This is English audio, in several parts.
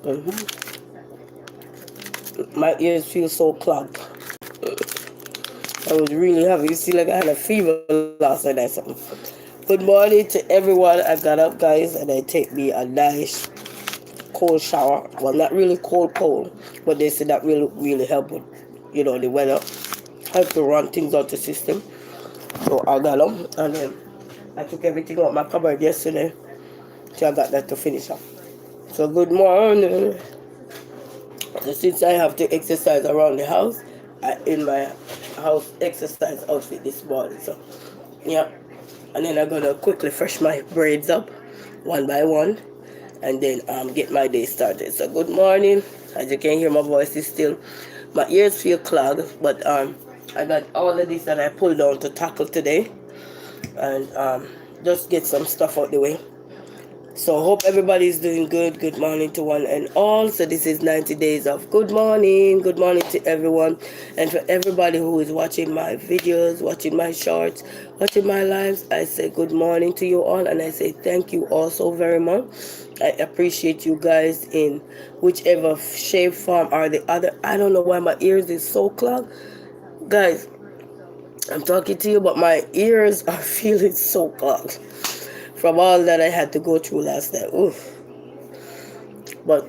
Mhm. My ears feel so clogged. I was really having, you see, like I had a fever last night or something. Good morning to everyone. I got up, guys, and I take me a nice cold shower. Well, not really cold, but they said that really help with, the weather. Help to run things out the system. So I got them, and then I took everything out my cupboard yesterday. So I got that to finish up. So good morning. So since I have to exercise around the house, I in my house exercise outfit this morning. So yeah, and then I'm gonna quickly fresh my braids up one by one, and then get my day started. So good morning. As you can hear, my voice is still, my ears feel clogged, but I got all of this that I pulled down to tackle today, and just get some stuff out the way. So hope everybody's doing good. Good morning to one and all. So this is 90 days of good morning. Good morning to everyone. And for everybody who is watching my videos, watching my shorts, watching my lives, I say good morning to you all. And I say thank you all so very much. I appreciate you guys in whichever shape, form, or the other. I don't know why my ears is so clogged. Guys, I'm talking to you, but my ears are feeling so clogged from all that I had to go through last night. Oof. But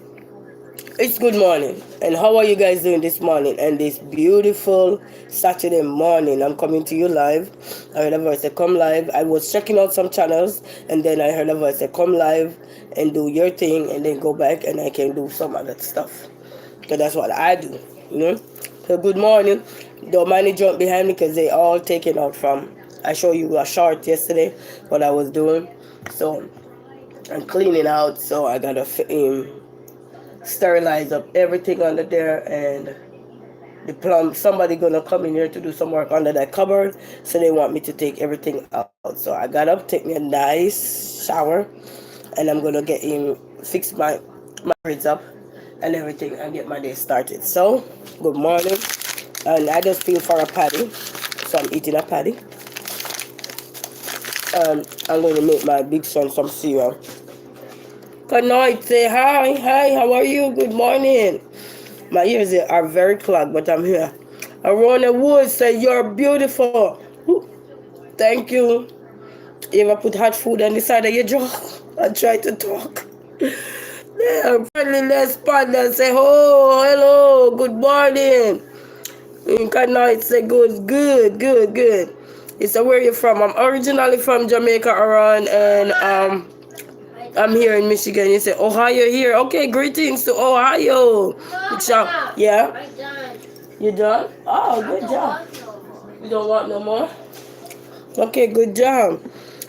it's good morning. And how are you guys doing this morning? And this beautiful Saturday morning, I'm coming to you live. I heard a voice say, come live. I was checking out some channels, and then I heard a voice say, come live and do your thing, and then go back and I can do some other stuff. Because that's what I do, you know? So good morning. Don't mind the jump behind me because they all taken out from, I showed you a short yesterday, what I was doing. So I'm cleaning out, so I gotta sterilize up everything under there, and the plum, somebody gonna come in here to do some work under that cupboard, so they want me to take everything out. So I got up, take me a nice shower, and I'm gonna get in, fix my braids up and everything, and get my day started. So good morning. And I just feel for a patty, so I'm eating a patty, and I'm going to make my big son some cereal. Good night, say hi, how are you? Good morning. My ears are very clogged, but I'm here. Arona Wood say you're beautiful. Thank you. You ever put hot food on the side of your jaw and try to talk? Yeah, friendly respondent say, oh, hello, good morning. Good night say good. It's where you from? I'm originally from Jamaica, Iran, and I'm here in Michigan. You say Ohio here. Okay, greetings to Ohio. Yeah. You done? Oh, good job. You don't want no more? Okay, good job.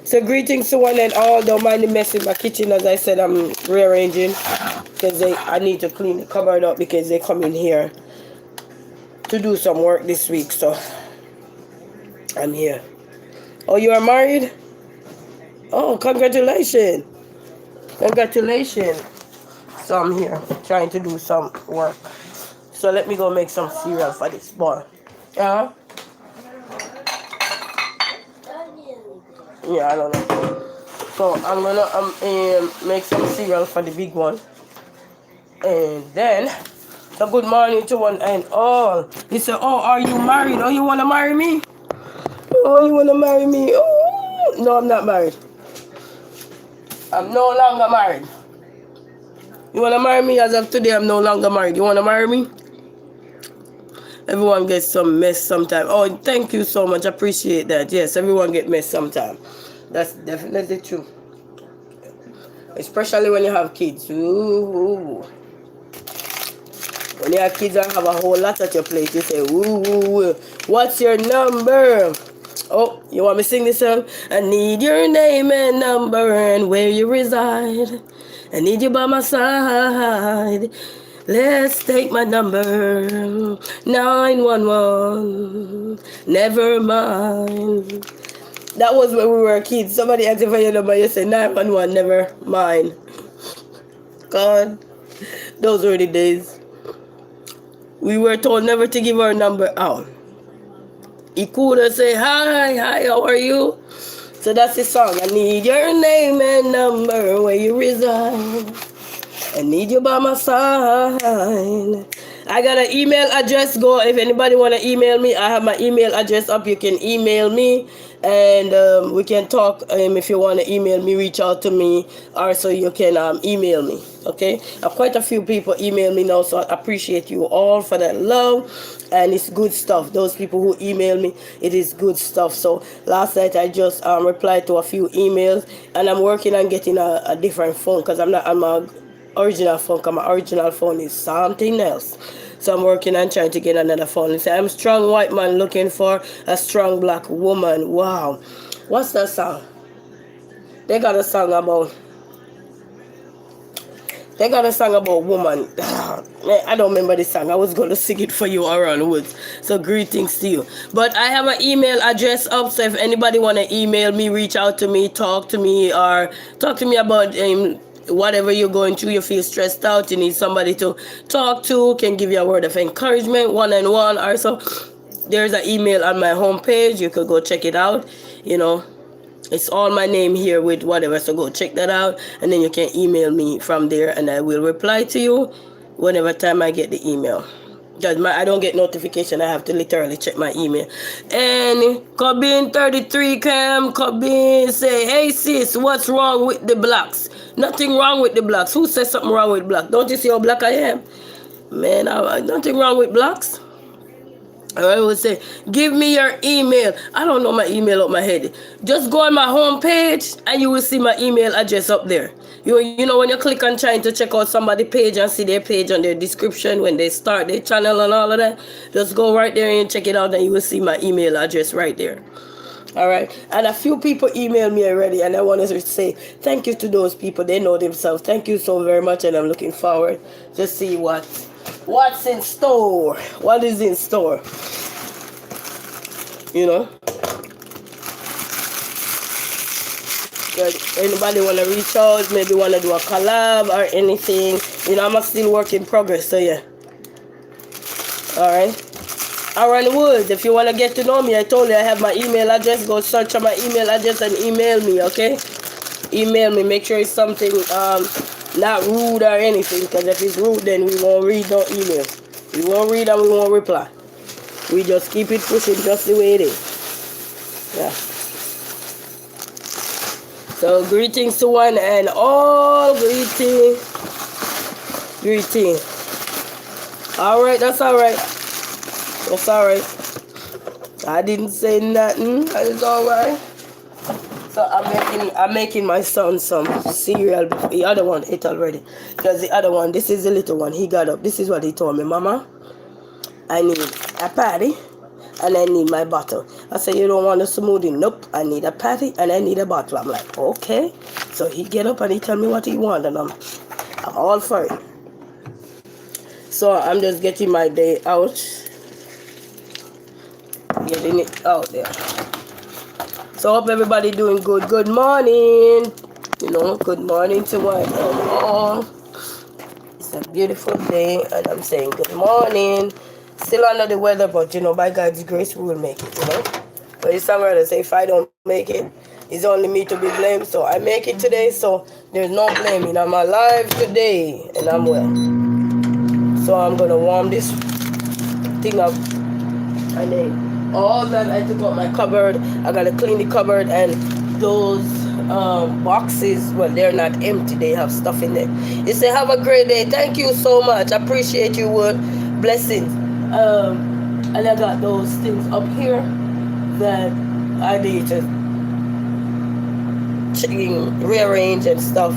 So greetings to one and all. Don't mind the mess in my kitchen. As I said, I'm rearranging because I need to clean the cupboard up because they come in here to do some work this week. So I'm here. Oh, you are married? Oh, congratulations. Congratulations. So I'm here trying to do some work. So let me go make some cereal for this boy. Yeah? Yeah, I don't know. So I'm gonna make some cereal for the big one. And then, so good morning to one and all. He said, oh, are you married? Oh, you wanna marry me? Oh, you wanna marry me? Oh, no, I'm not married. I'm no longer married. You wanna marry me? As of today, I'm no longer married. You wanna marry me? Everyone gets some mess sometime. Oh, thank you so much. I appreciate that. Yes, everyone get mess sometime. That's definitely true. Especially when you have kids. Ooh. When you have kids and have a whole lot at your plate, you say, ooh, what's your number? Oh, you want me to sing this song? I need your name and number and where you reside. I need you by my side. Let's take my number, 911. Never mind. That was when we were kids. Somebody asked you for your number, you say 911, never mind. God, those were the days. We were told never to give our number out. He could say, hi, how are you? So that's the song. I need your name and number where you reside. I need you by my side. I got an email address. Go if anybody want to email me. I have my email address up. You can email me, and we can talk. If you want to email me, reach out to me, or so you can email me. Okay, quite a few people email me now, so I appreciate you all for that love, and it's good stuff. Those people who email me, it is good stuff. So last night I just replied to a few emails, and I'm working on getting a different phone because I'm not on my original phone, because my original phone is something else. So I'm working on trying to get another phone. It says, I'm a strong white man looking for a strong black woman. Wow. What's that song? They got a song about woman. I don't remember the song. I was going to sing it for you around woods. So greetings to you. But I have an email address up. So if anybody want to email me, reach out to me, talk to me, or talk to me about whatever you're going through, you feel stressed out, you need somebody to talk to, can give you a word of encouragement, one-on-one or so. There's an email on my homepage. You could go check it out. It's all my name here with whatever, so go check that out, and then you can email me from there, and I will reply to you whenever time I get the email. Because I don't get notification, I have to literally check my email. And Cobbin33 Cobbin say, hey sis, what's wrong with the blacks? Nothing wrong with the blacks. Who says something wrong with black? Don't you see how black I am? Man, nothing wrong with blacks. I would say, give me your email. I don't know my email up my head. Just go on my home page and you will see my email address up there. You know when you click on trying to check out somebody's page and see their page on their description when they start their channel and all of that, just go right there and check it out and you will see my email address right there. All right, and a few people emailed me already, and I want to say thank you to those people. They know themselves. Thank you so very much, and I'm looking forward to see what's in store. What is in store? Anybody want to reach out? Maybe want to do a collab or anything? I'm still work in progress. So yeah. All right. Aaron Woods, if you want to get to know me, I told you I have my email address. Go search on my email address and email me, okay? Email me. Make sure it's something not rude or anything, because if it's rude, then we won't read no email. We won't read and we won't reply. We just keep it pushing just the way it is. Yeah. So greetings to one and all. Greeting. All right, that's all right. That's all right. I didn't say nothing. It's all right. So I'm making my son some cereal. The other one ate already, because the other one, this is the little one. He got up. This is what he told me, Mama. I need a patty and I need my bottle. I said, you don't want a smoothie? Nope. I need a patty and I need a bottle. I'm like, okay. So he get up and he tell me what he want, and I'm all for it. So I'm just getting my day out. Getting it out there. So hope everybody doing good. Good morning. Good morning to one and all. It's a beautiful day, and I'm saying good morning. Still under the weather, but by God's grace we will make it. But it's somewhere to say if I don't make it, it's only me to be blamed. So I make it today, so there's no blaming. I'm alive today and I'm well. So I'm gonna warm this thing up, and then all that I took out my cupboard, I gotta clean the cupboard, and those boxes, well, they're not empty, they have stuff in there. You say have a great day. Thank you so much. I appreciate you, Wood. Blessings. And I got those things up here that I need to rearrange and stuff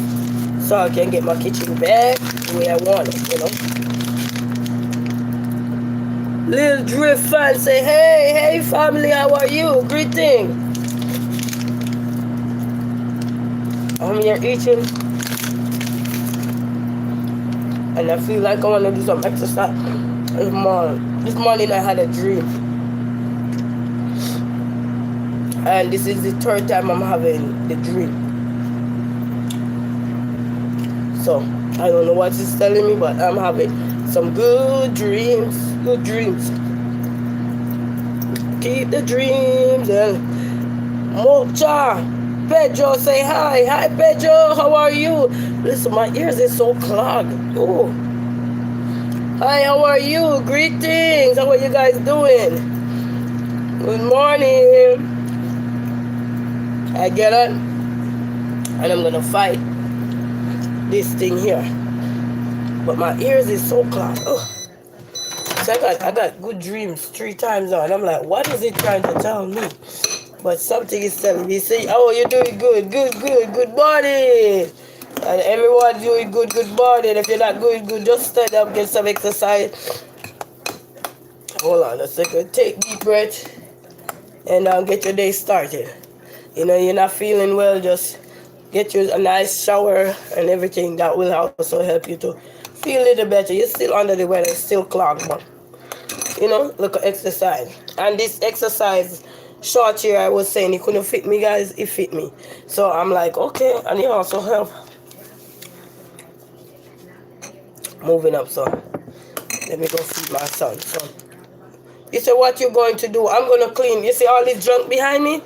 so I can get my kitchen back the way I want it, Lil Drift fan say, hey family, how are you? Greeting. I'm here eating, and I feel like I want to do some exercise. This morning I had a dream, and this is the third time I'm having the dream. So I don't know what it's telling me, but I'm having some good dreams. Good dreams. Keep the dreams and Mocha. Pedro, say hi. Hi, Pedro. How are you? Listen, my ears is so clogged. Oh. Hi, how are you? Greetings. How are you guys doing? Good morning. I get on and I'm gonna fight this thing here. But my ears is so clogged. Oh. So I got good dreams 3 times now, and I'm like, what is it trying to tell me? But something is telling me, say, oh, you're doing good, good morning. And everyone doing good morning. If you're not doing good, just stand up, get some exercise. Hold on a second, take deep breath, and get your day started. You know, you're not feeling well, just get you a nice shower and everything. That will also help you to feel a little better. You're still under the weather, it's still clogged, but you know, look at exercise. And this exercise short here, I was saying it couldn't fit me, guys. It fit me. So I'm like, okay, and it also help. Moving up, so let me go feed my son. So you say what you're going to do? I'm gonna clean. You see all this junk behind me?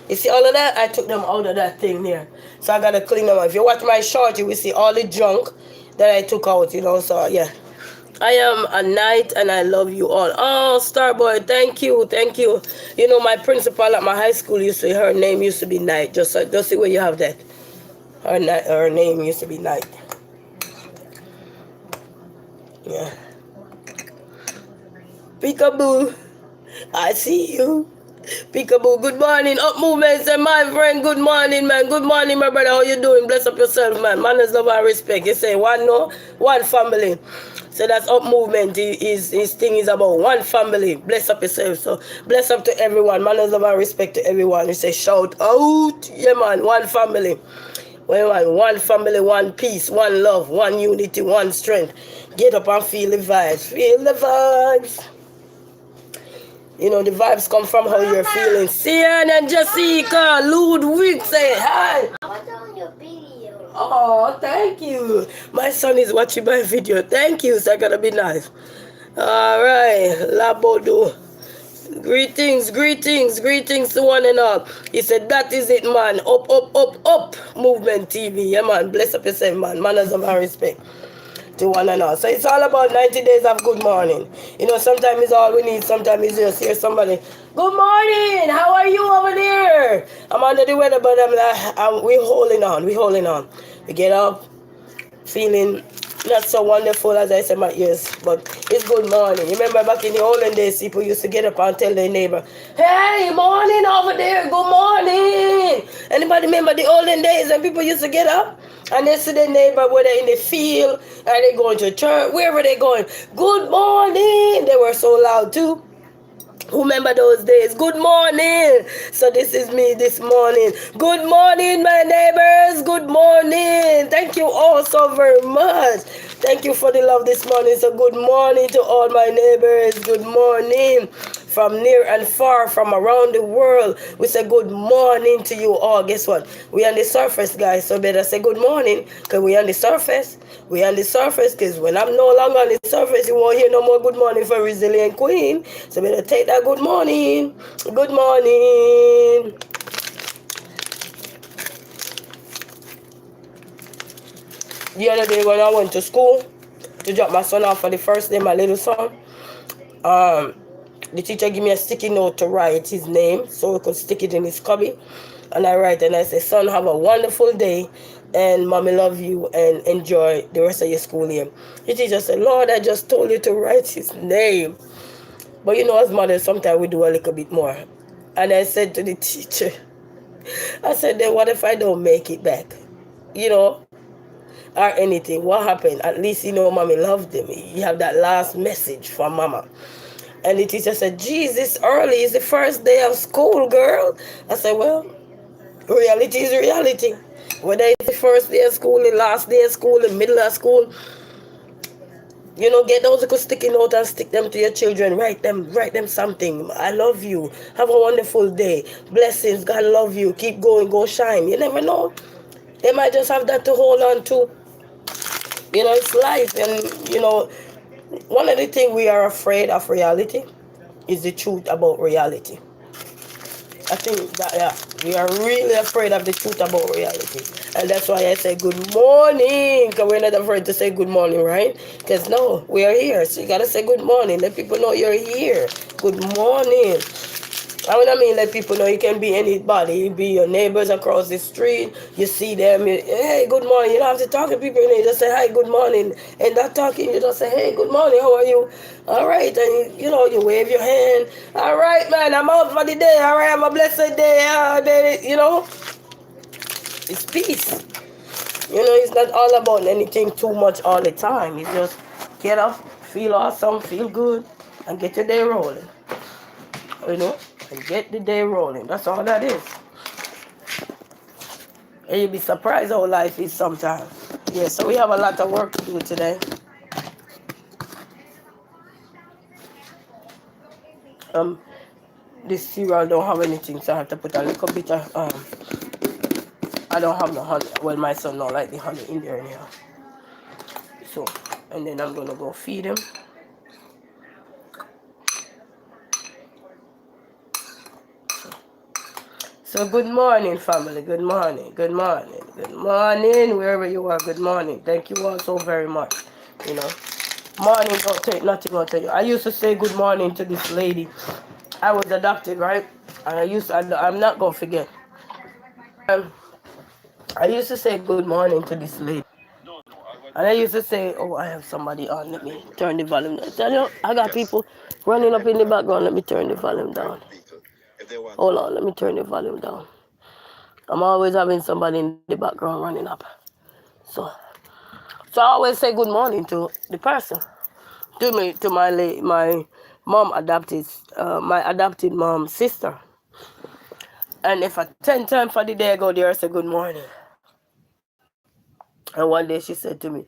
You see all of that? I took them out of that thing there. So I gotta clean them up. If you watch my short, you will see all the junk that I took out, you know, so yeah. I am a knight and I love you all. Oh, Starboy, thank you. You know, my principal at my high school her name used to be Knight. Just see where you have that. Her name used to be Knight. Yeah. Peekaboo, I see you. Peekaboo, good morning. Up movement, say my friend, good morning, man. Good morning, my brother. How you doing? Bless up yourself, man. Manners, love, and respect. You say one no, one family. So that's up movement. His thing is about one family. Bless up yourself. So bless up to everyone. Manners, love, and respect to everyone. You say shout out. Yeah, man. One family. Well, man, one family, one peace, one love, one unity, one strength. Get up and feel the vibes. Feel the vibes. You know, the vibes come from how you're feeling. Sian and Jessica, Ludwig, say hi. I was on your video. Oh, thank you. My son is watching my video. Thank you, so I gotta be nice. All right, Labodo. Greetings to one and all. He said, that is it, man. Up, Movement TV. Yeah, man. Bless up yourself, man. Manners and respect to one and all. So it's all about 90 days of good morning. You know, sometimes it's all we need. Sometimes it's just hear somebody, good morning, how are you over there? I'm under the weather, but I'm like, we're holding on. We get up, feeling not so wonderful as I said my ears, but it's good morning. You remember back in the olden days, people used to get up and tell their neighbor, hey, morning over there, good morning. Anybody remember the olden days when people used to get up and they see their neighbor, whether in the field or they going to church, wherever they going, good morning. They were so loud too. Remember those days? Good morning. So this is me this morning. Good morning, my neighbors. Good morning. Thank you all so very much. Thank you for the love this morning. So good morning to all my neighbors. Good morning. From near and far, from around the world, we say good morning to you all. Guess what? We on the surface, guys. So better say good morning, because we on the surface. We on the surface, because when I'm no longer on the surface, you won't hear no more good morning for Resilient Queen. So better take that good morning. Good morning. The other day when I went to school to drop my son off for the first day, my little son, the teacher gave me a sticky note to write his name so we could stick it in his cubby. And I write and I say, son, have a wonderful day and mommy love you and enjoy the rest of your school year. The teacher said, Lord, I just told you to write his name. But you know, as mothers, sometimes we do a little bit more. And I said to the teacher, I said, then what if I don't make it back? You know, or anything. What happened? At least, you know, mommy loved him. You have that last message from mama. And the teacher said, Jesus, early is the first day of school, girl. I said, well, reality is reality. Whether it's the first day of school, the last day of school, the middle of school, you know, get those little sticky notes and stick them to your children. Write them something. I love you. Have a wonderful day. Blessings. God love you. Keep going. Go shine. You never know. They might just have that to hold on to. You know, it's life. And, you know, one of the things we are afraid of reality is the truth about reality. I think that we are really afraid of the truth about reality, and that's why I say good morning. Cause we're not afraid to say good morning, right? Cause no, we are here, so you gotta say good morning. Let people know you're here. Good morning. I what I mean, let people know you can be anybody. You be your neighbors across the street. You see them, hey, good morning. You don't have to talk to people. You just say hi, good morning. And that talking, you just say, hey, good morning. How are you? All right, and you wave your hand. All right, man, I'm out for the day. All right, have a blessed day. Baby. It's peace. It's not all about anything too much all the time. It's just get up, feel awesome, feel good, and get your day rolling. You know, and get the day rolling. That's all that is. And you'll be surprised how life is sometimes. Yeah, so we have a lot of work to do today. Um, this cereal don't have anything, so I have to put a little bit of I don't have no honey. Well, my son don't like the honey in there anyhow. So, and then I'm gonna go feed him. So good morning, family. Good morning. Good morning. Good morning. Wherever you are, good morning. Thank you all so very much. You know, morning don't take nothing out of you. I used to say good morning to this lady. I was adopted, right? And I'm not gonna forget. Um, I used to say good morning to this lady. And I used to say, oh, I have somebody on. Let me turn the volume down. Tell you, I got people running up in the background. Let me turn the volume down. Hold on, let me turn the volume down. I'm always having somebody in the background running up. So, so I always say good morning to the person, to my mom adopted, my adopted mom's sister. And if I 10 times for the day I go there, I say good morning. And one day she said to me,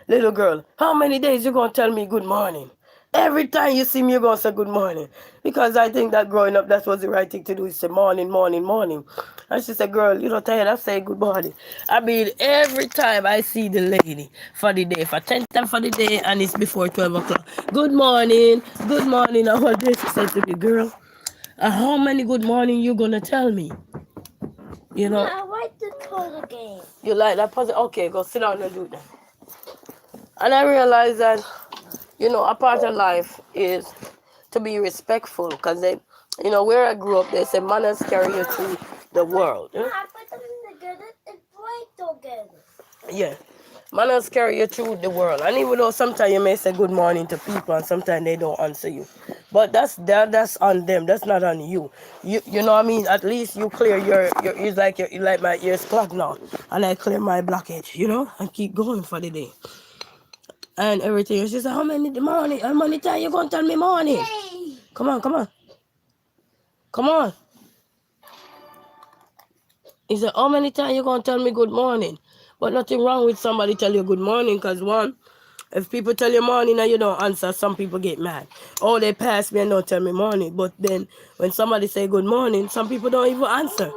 little girl, how many days you gonna tell me good morning? Every time you see me, you're gonna say good morning. Because I think that growing up, that was the right thing to do, is say morning, morning, morning. And she said, girl, you don't tired of saying good morning. I mean, every time I see the lady for the day, for 10 times for the day, and it's before 12 o'clock, good morning, good morning. And one day she said to me, girl, how many good morning you gonna tell me? I like the puzzle game. You like that puzzle? Okay, go sit down and do that. And I realized that, a part of life is to be respectful, because where I grew up, they say manners carry you through the world. I put them together and play together. Yeah. Manners carry you through the world. And even though sometimes you may say good morning to people and sometimes they don't answer you. But that's on them. That's not on you. You know what I mean? At least you clear your it's like my ears clogged now. And I clear my blockage, and keep going for the day. And everything. She said, how many time you gonna tell me morning? Yay. Come on. Come on. He said, how many times you gonna tell me good morning? But nothing wrong with somebody tell you good morning, because one, if people tell you morning and you don't answer, some people get mad. Oh, they pass me and don't tell me morning. But then when somebody say good morning, some people don't even answer.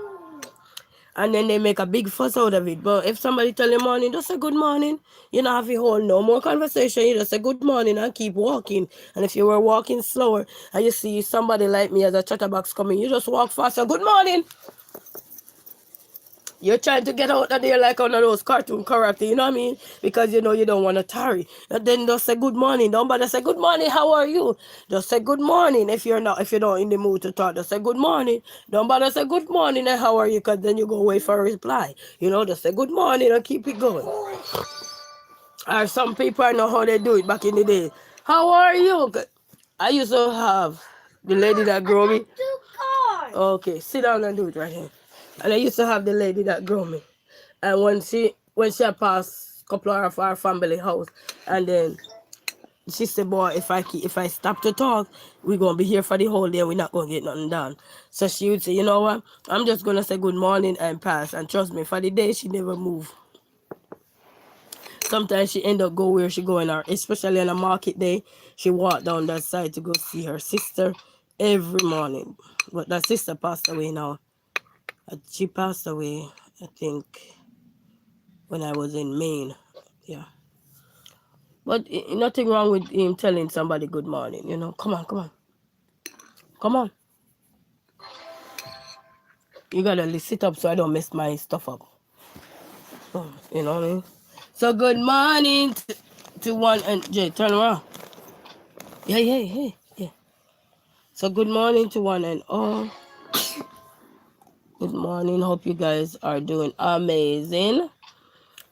And then they make a big fuss out of it. But if somebody tell you morning, just say good morning. You don't have to hold no more conversation. You just say good morning and keep walking. And if you were walking slower and you see somebody like me as a chatterbox coming, you just walk faster. Good morning. You're trying to get out of there like one of those cartoon characters, you know what I mean? Because you don't want to tarry. And then just say good morning. Don't bother say good morning, how are you? Just say good morning if you're not in the mood to talk. Just say good morning. Don't bother say good morning and how are you? Because then you go wait for a reply. Just say good morning and keep it going. Or some people, I know how they do it back in the day. How are you? I used to have the lady that grew me. Okay, sit down and do it right here. And I used to have the lady that grew me. And when she passed a couple of our family house, and then she said, boy, if I stop to talk, we're going to be here for the whole day. We're not going to get nothing done. So she would say, you know what? I'm just going to say good morning and pass. And trust me, for the day, she never moved. Sometimes she end up go where she going, or especially on a market day, she walk down that side to go see her sister every morning. But that sister passed away now. She passed away, I think, when I was in Maine. Yeah. But nothing wrong with him telling somebody good morning, Come on. Come on. You gotta sit up so I don't mess my stuff up. You know what I mean? So good morning to one and Jay, turn around. Yeah. So good morning to one and all. Good morning. Hope you guys are doing amazing.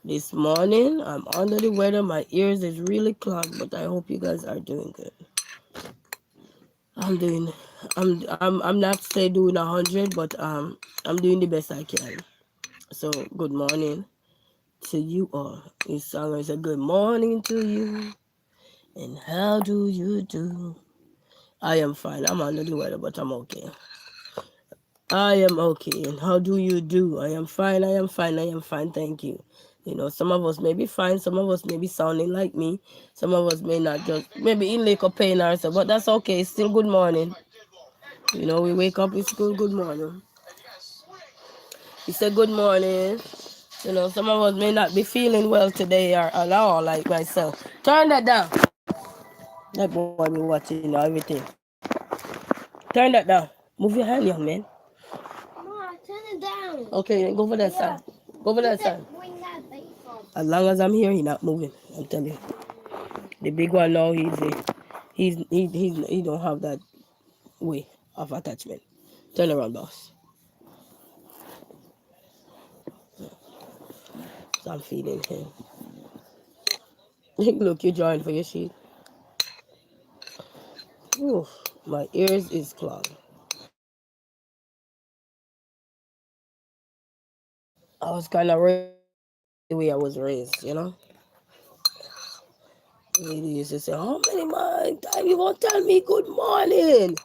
This morning I'm under the weather. My ears is really clogged, but I hope you guys are doing good. I'm not say doing 100, but I'm doing the best I can. So good morning to you all. This song is a good morning to you. And how do you do? I am fine. I'm under the weather, but I'm okay. I am okay. And how do you do? I am fine. Thank you. You know, some of us may be fine. Some of us may be sounding like me. Some of us may not, just maybe in like a pain or so, but that's okay. It's still good morning. You know, we wake up, it's good morning. It's a good morning. You know, some of us may not be feeling well today or at all, like myself. Turn that down. That boy be watching everything. Turn that down. Move your hand, young man. Ma, turn it down. Okay, then go for that side. Go for that side. As long as I'm here, he's not moving. I'm telling you. The big one now, he don't have that way of attachment. Turn around, boss. So I'm feeding him. Look, you're drawing for your sheet. Ooh, my ears is clogged. I was kind of raised the way I was raised, you know. The lady used to say, "How many time you gonna tell me good morning?"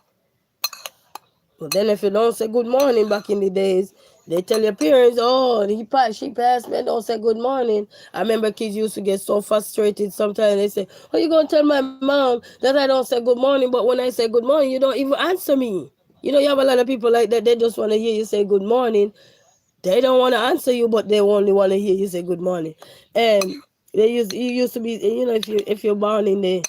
But then if you don't say good morning back in the days, they tell your parents, "Oh, she passed me, don't say good morning." I remember kids used to get so frustrated sometimes. They say, "Oh, you gonna tell my mom that I don't say good morning, but when I say good morning, you don't even answer me." You know, you have a lot of people like that. They just want to hear you say good morning. They don't want to answer you, but they only want to hear you say good morning. And you used to be, you know, if you're born in the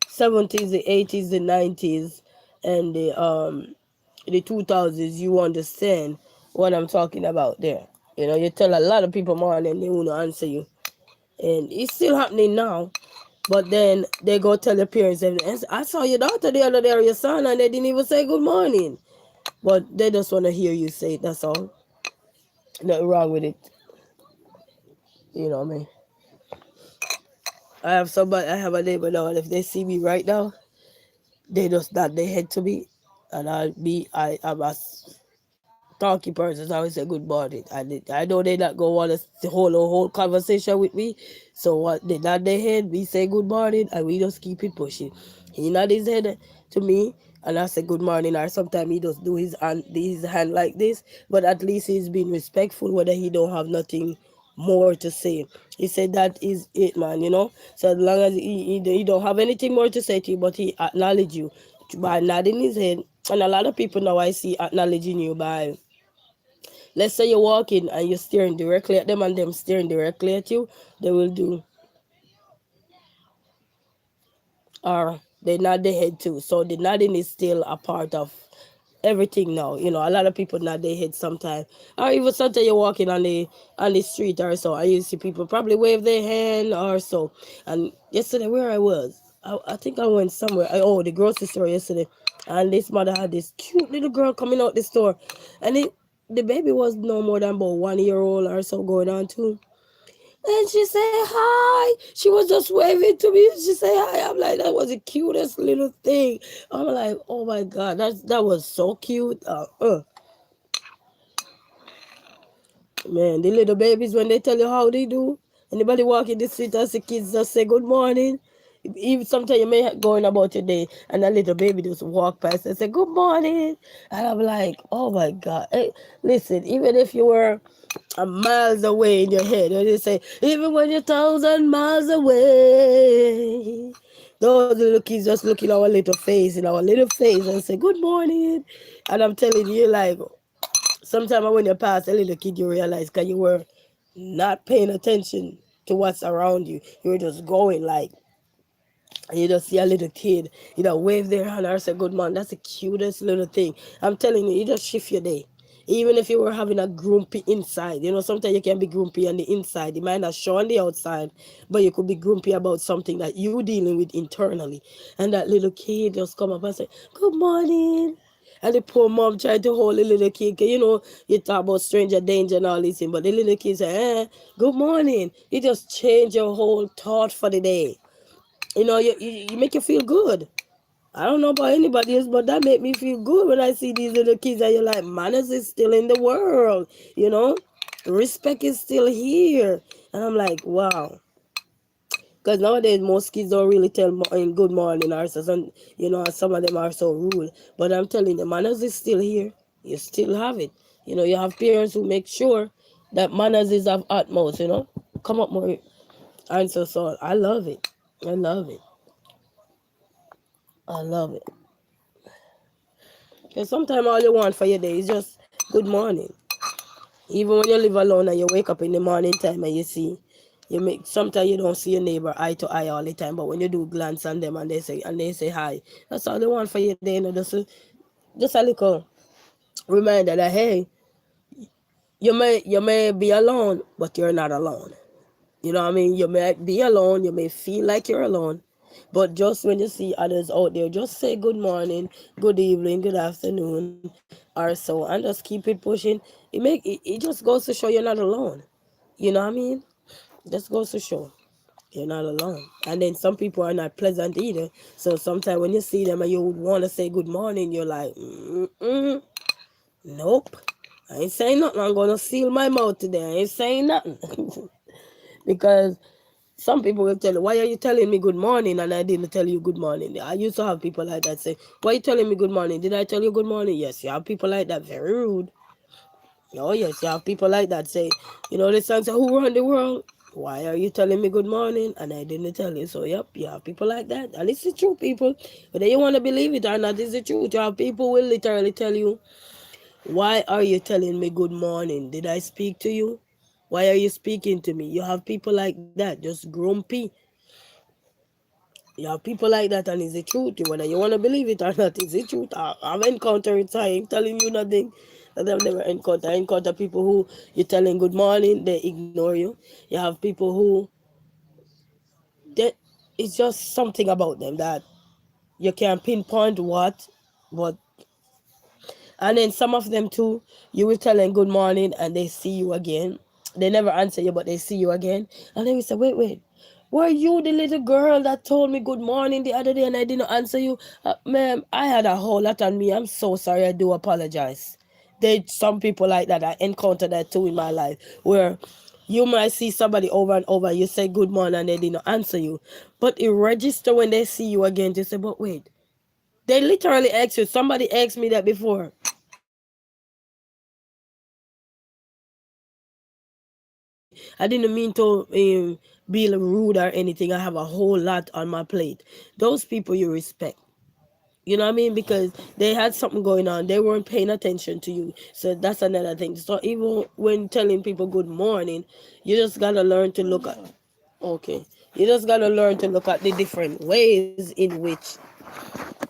70s, the 80s, the 90s, and the 2000s, you understand what I'm talking about there. You know, you tell a lot of people morning, they won't answer you, and it's still happening now. But then they go tell their parents, and I saw your daughter the other day or your son, and they didn't even say good morning. But they just want to hear you say it. That's all. Nothing wrong with it. You know what I mean? I have a neighbor now, and if they see me right now, they just nod their head to me, and I'm a talky person. So I always say good morning. I know they not gonna want to hold a whole conversation with me, so what they nod their head, we say good morning, and we just keep it pushing. He nod his head to me, and I say good morning, or sometimes he just do his hand like this, but at least he's being respectful, whether he don't have nothing more to say. He said that is it, man, you know. So as long as he don't have anything more to say to you, but he acknowledge you by nodding his head. And a lot of people now I see acknowledging you by, let's say you're walking and you're staring directly at them and them staring directly at you, they will do, or they nod their head too. So the nodding is still a part of everything now. You know, a lot of people nod their head sometimes. Or even sometimes you're walking on the street or so, and you see people probably wave their hand or so. And yesterday where I was, I think I went somewhere. The grocery store yesterday, and this mother had this cute little girl coming out the store, and the baby was no more than about 1 year old or so, going on 2. And she said hi. She was just waving to me. She said hi. I'm like, that was the cutest little thing. I'm like, oh my God, that was so cute. Man, the little babies, when they tell you how they do, anybody walk in the street and see kids just say good morning. Even sometimes you may going about your day and a little baby just walk past and say good morning. And I'm like, oh my God. Hey, listen, even if you were miles away in your head, and they say, even when you're 1,000 miles away, those little kids just look in our little face, and say good morning. And I'm telling you, like, sometimes when you pass a little kid, you realize because you were not paying attention to what's around you. You were just going like, and you just see a little kid, wave their hand or say good morning. That's the cutest little thing. I'm telling you, you just shift your day. Even if you were having a grumpy inside, sometimes you can be grumpy on the inside. It might not show on the outside, but you could be grumpy about something that you dealing with internally. And that little kid just come up and say, "Good morning." And the poor mom tried to hold the little kid. 'Cause you talk about stranger danger and all this thing, but the little kid say, "Good morning." You just change your whole thought for the day. You make you feel good. I don't know about anybody else, but that make me feel good when I see these little kids and you're like, manners is still in the world, you know? Respect is still here. And I'm like, wow. Because nowadays, most kids don't really tell good morning or so, some of them are so rude. But I'm telling you, manners is still here. You still have it. You have parents who make sure that manners is of utmost. Come up more. And so I love it. I love it. I love it. Because sometimes all you want for your day is just good morning. Even when you live alone and you wake up in the morning time and sometimes you don't see your neighbor eye to eye all the time, but when you do glance on them and they say hi, that's all they want for your day. Just a little reminder that hey, you may be alone, but you're not alone. You know what I mean? You may be alone, you may feel like you're alone, but just when you see others out there, just say good morning, good evening, good afternoon, or so, and just keep it pushing. It just goes to show you're not alone. You know what I mean? Just goes to show you're not alone. And then some people are not pleasant either. So sometimes when you see them and you would want to say good morning, you're like, nope. I ain't saying nothing. I'm gonna seal my mouth today. I ain't saying nothing. Because some people will tell you, why are you telling me good morning and I didn't tell you good morning? I used to have people like that say, why are you telling me good morning? Did I tell you good morning? Yes, you have people like that, very rude. Oh, yes, you have people like that say, the song say, who run the world? Why are you telling me good morning and I didn't tell you? So, yep, you have people like that. And it's the truth, people. Whether you want to believe it or not, it's the truth. You have people will literally tell you, why are you telling me good morning? Did I speak to you? Why are you speaking to me? You have people like that, just grumpy. You have people like that, and it's the truth. Whether you want to believe it or not, it's the truth. I've encountered it. I ain't telling you nothing that I've never encountered. I encounter people who you're telling good morning, they ignore you. You have people who, it's just something about them that you can't pinpoint what, but and then some of them too, you will tell them good morning and they see you again. They never answer you, but they see you again. And then we say, wait. Were you the little girl that told me good morning the other day and I didn't answer you? Ma'am, I had a whole lot on me. I'm so sorry. I do apologize. There's some people like that. I encountered that too in my life where you might see somebody over and over. You say good morning and they didn't answer you. But it register when they see you again. They say, but wait. They literally ask you. Somebody asked me that before. I didn't mean to be rude or anything. I have a whole lot on my plate. Those people you respect. You know what I mean? Because they had something going on. They weren't paying attention to you. So that's another thing. So even when telling people good morning, you just gotta learn to look at okay. You just gotta learn to look at the different ways in which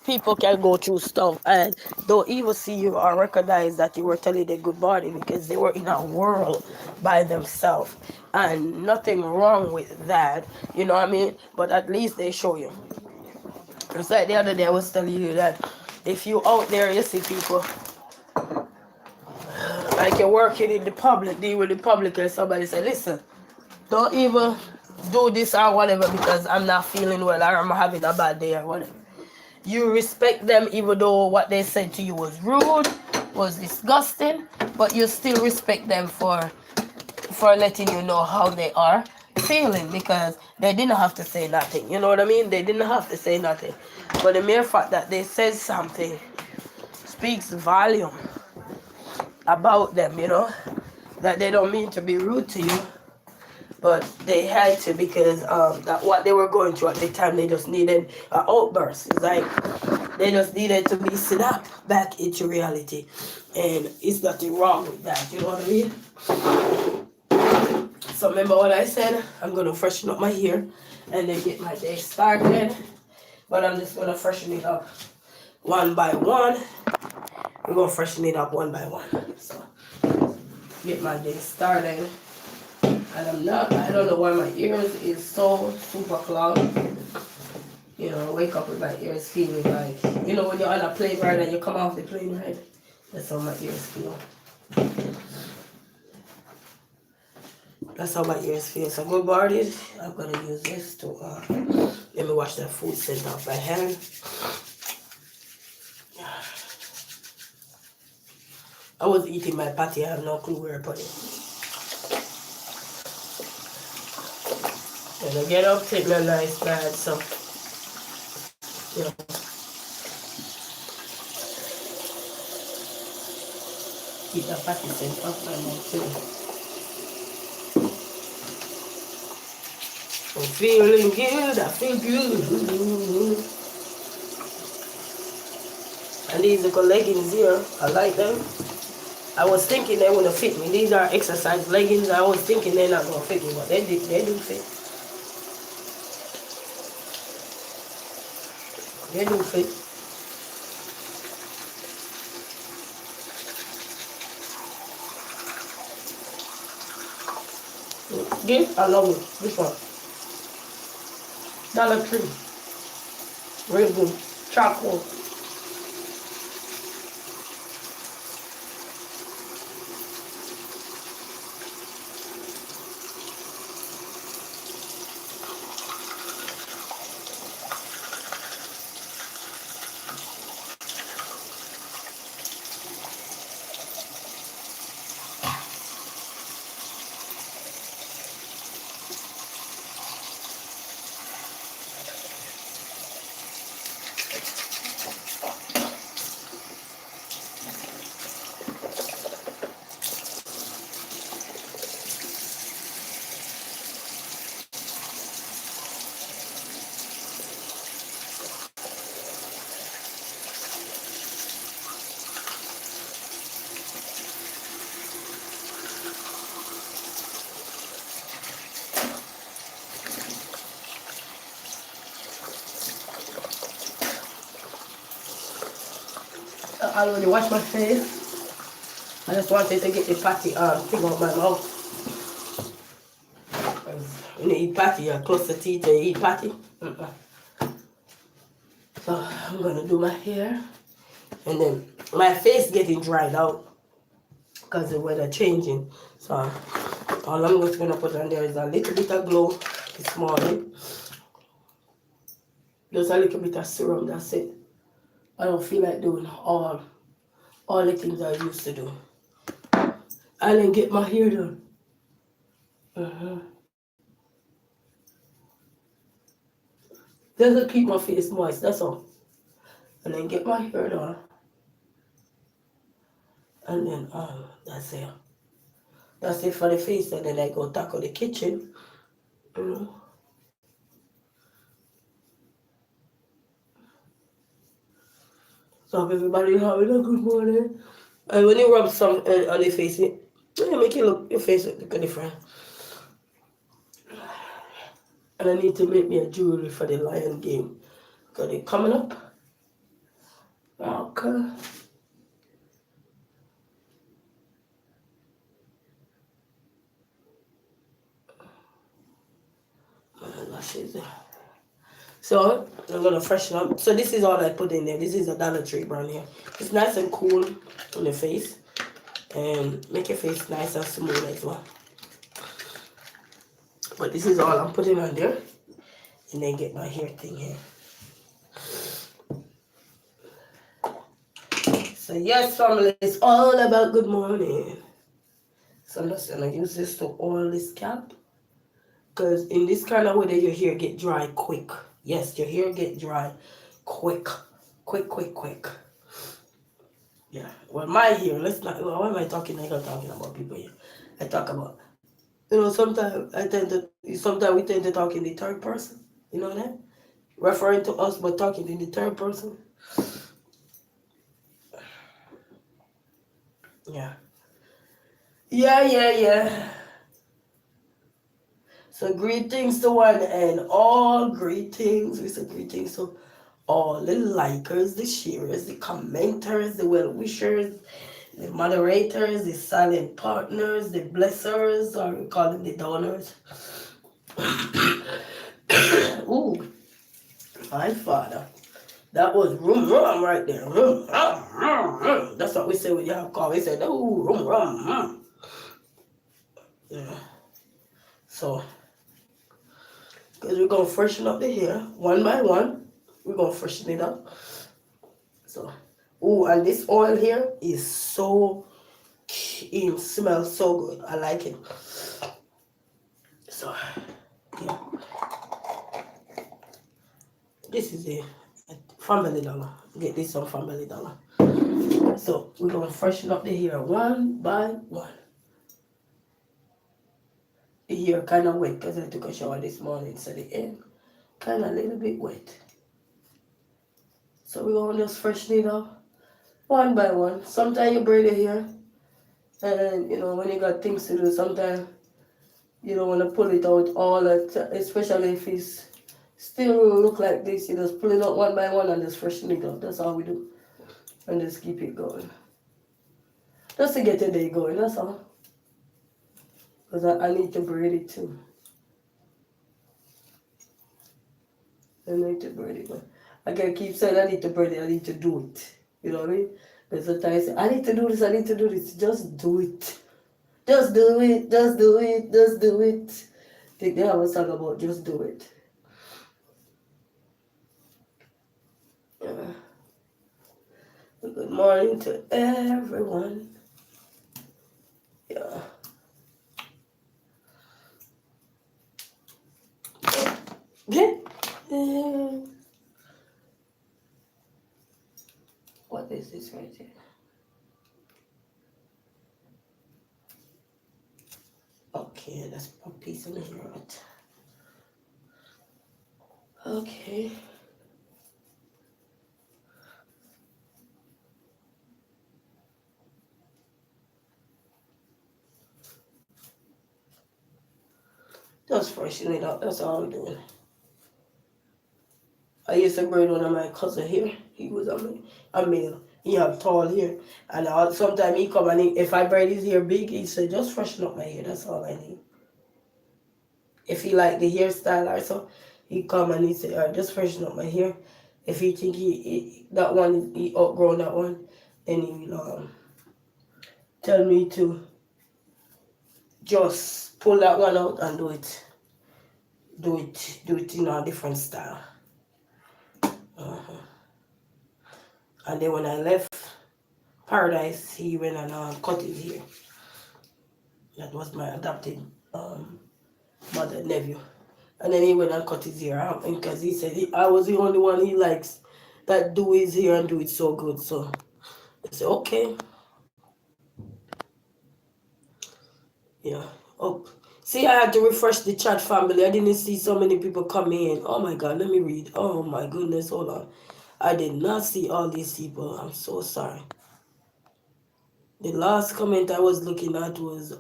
people can go through stuff and don't even see you or recognize that you were telling them good morning because they were in a world by themselves and nothing wrong with that, you know what I mean? But at least they show you. It's like the other day I was telling you that if you out there you see people like you're working in the public, deal with the public, and somebody say, listen, don't even do this or whatever because I'm not feeling well or I'm having a bad day or whatever. You respect them even though what they said to you was rude, was disgusting, but you still respect them for letting you know how they are feeling because they didn't have to say nothing. You know what I mean? They didn't have to say nothing. But the mere fact that they said something speaks volume about them, that they don't mean to be rude to you, but they had to because that what they were going through at the time, they just needed an outburst. It's like they just needed to be snapped back into reality, and it's nothing wrong with that. You know what I mean? So remember what I said? I'm gonna freshen up my hair and then get my day started. But I'm just gonna freshen it up one by one. We're gonna freshen it up one by one. So get my day started. And I don't know why my ears is so super clogged. You know, I wake up with my ears feeling like, you know, when you're on a plane ride and you come off the plane ride, that's how my ears feel. That's how my ears feel. So good morning. I'm gonna use this to let me wash that food scent off my hand. I was eating my patty. I have no clue where I put it. And I get up, take me a nice bath. So, you know, keep the patty scent off my mouth too. I'm feeling good. I feel good. And these little leggings here, I like them. I was thinking they wouldn't fit me. These are exercise leggings. I was thinking they're not gonna fit me, but they do fit. They do fit. This I love it. This one. Dollar Tree. Real good. Charcoal. I already washed my face. I just wanted to get the patty thing out my mouth. When you eat patty, you close the teeth and you eat patty. So I'm gonna do my hair. And then my face getting dried out because the weather changing. So all I'm just gonna put on there is a little bit of glow this morning. Just a little bit of serum, that's it. I don't feel like doing all the things I used to do. I didn't get my hair done. Just to keep my face moist, that's all. And then get my hair done. And then that's it. That's it for the face. And then I go tackle the kitchen. So everybody having a good morning. And when you rub some on the face, it make your face look different. And I need to make me a jewelry for the Lion game. Got it coming up. Okay. My lashes. So I'm gonna freshen up. So this is all I put in there. This is a Dollar Tree brand here. It's nice and cool on the face. And make your face nice and smooth as well. But this is all I'm putting on there. And then get my hair thing here. So yes, family, it's all about good morning. So I'm just gonna use this to oil this scalp. Because in this kind of weather, your hair get dry quick. Yes, your hair get dry quick. Quick. Yeah. Well, my hair, let's not, why am I talking like I'm talking about people here? I talk about, sometimes we tend to talk in the third person. You know that? Referring to us, but talking in the third person. Yeah. Yeah. So greetings to one and all. Greetings. We say greetings to all the likers, the sharers, the commenters, the well-wishers, the moderators, the silent partners, the blessers, or we call them the donors. Ooh, my Father. That was rum rum right there. Rum, rum, rum, rum. That's what we say when you have call. We say, oh, rum rum. Rum. Yeah. So, because we're going to freshen up the hair one by one. We're going to freshen it up. So, ooh, and this oil here is so, it smells so good. I like it. So, yeah. This is a Family Dollar. Get this on Family Dollar. So, we're going to freshen up the hair one by one. The hair kind of wet because I took a shower this morning, so the end kind of a little bit wet. So we're going to just freshen it up one by one. Sometimes you braid your hair, and you know, when you got things to do, sometimes you don't want to pull it out all the time, especially if it's still look like this. You just pull it out one by one and just freshen it up. That's all we do. And just keep it going. Just to get the day going, that's all. Because I need to braid it too. I need to braid it. I can keep saying I need to braid it, I need to do it. You know what I mean? But sometimes I say, I need to do this, I need to do this. Just do it. Just do it, just do it, just do it. I think they have a song about just do it. Yeah. Good morning to everyone. Yeah. What is this right here? Okay, let's put a piece in here. Okay. Just freshen it up, that's all I'm doing. I used to braid one of my cousin here. He was a male. He had tall hair. And sometimes he come and if I braid his hair big, he said, just freshen up my hair, that's all I need. If he like the hairstyle or so, he come and he say, all right, just freshen up my hair. If he think that one, he outgrown that one, then he will tell me to just pull that one out and do it in a different style. And then when I left Paradise, he went and cut his hair. That was my adopted mother, nephew. And then he went and cut his hair because he said I was the only one he likes that do his hair and do it so good. So I said, okay. Yeah. Oh, see, I had to refresh the chat, family. I didn't see so many people come in. Oh my God, let me read. Oh my goodness, hold on. I did not see all these people. I'm so sorry. The last comment I was looking at was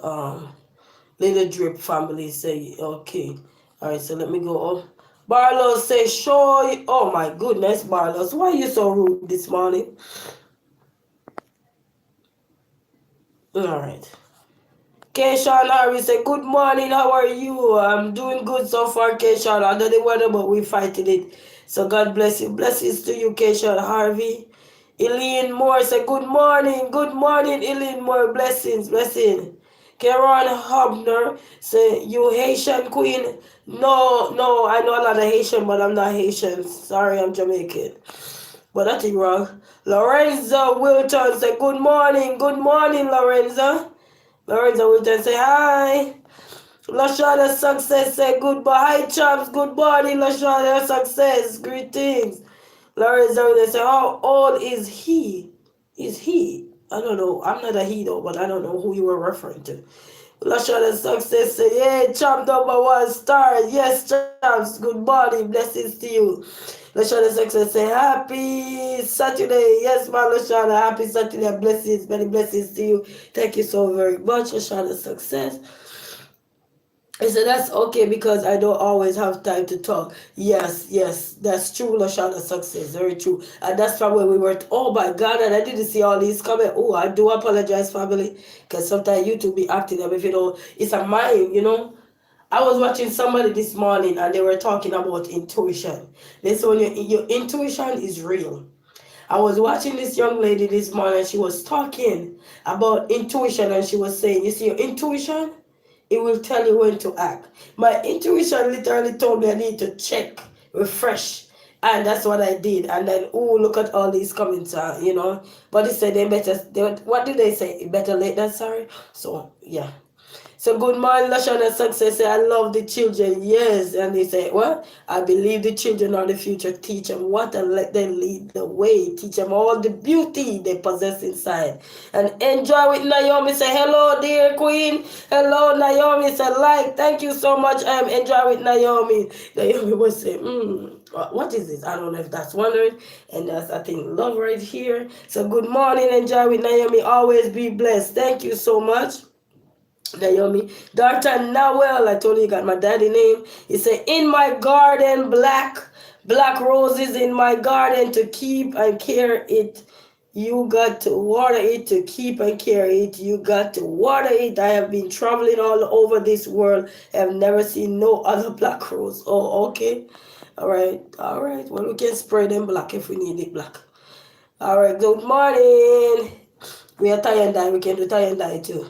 Little Drip family say, okay. All right, so let me go up. Barlow say, show. Oh my goodness, Barlow. Why are you so rude this morning? All right. Keishan Harris say, good morning, how are you? I'm doing good so far, Keishan. Under the weather, but we're fighting it. So God bless you. Blessings to you, Keishan Harvey. Eileen Moore say, good morning, Eileen Moore. Blessings, blessings. Karen Hubner say, you Haitian queen? No, I know a lot of Haitian, but I'm not Haitian. Sorry, I'm Jamaican. But that's wrong. Lorenzo Wilton say, good morning, Lorenzo. Lorenzo Wilton say, hi. Lashana Success say, goodbye. Hi, champs, good morning, Lashana Success. Greetings. Lorenzo Wilton say, how old is he? Is he? I don't know. I'm not a he though, but I don't know who you were referring to. Lashana Success say, yeah, champ number 1 star. Yes, champs, good morning. Blessings to you. Lashana Success say, happy Saturday. Yes, man, Lashana, happy Saturday. Blessings, many blessings to you. Thank you so very much, Lashana Success. I said, that's okay because I don't always have time to talk. Yes, yes, that's true, Lashana Success. Very true. And that's from where we were. Oh my God, and I didn't see all these coming. Oh, I do apologize, family, because sometimes YouTube be acting up if you know, it's a mind, you know. I was watching somebody this morning and they were talking about intuition. They said, when your intuition is real. I was watching this young lady this morning. She was talking about intuition and she was saying, you see, your intuition, it will tell you when to act. My intuition literally told me I need to check, refresh. And that's what I did. And then, oh, look at all these comments, you know. But they said what did they say? Better late than sorry. So, yeah. So good morning, Lashana Success. Say, I love the children. Yes. And they say, what? I believe the children are the future. Teach them what and let them lead the way. Teach them all the beauty they possess inside. And enjoy with Naomi. Say, hello, dear queen. Hello, Naomi. Say, like, thank you so much. Enjoy with Naomi. Naomi will say, what is this? I don't know if that's wondering. And that's, I think, love right here. So good morning. Enjoy with Naomi. Always be blessed. Thank you so much. Naomi. Dr. Nawel, I told you got my daddy name. He said, in my garden, black roses in my garden to keep and care it. You got to water it to keep and care it. You got to water it. I have been traveling all over this world. Have never seen no other black rose. Oh, okay. All right. All right. Well, we can spray them black if we need it black. All right. Good morning. We are tie and dye. We can do tie and dye too.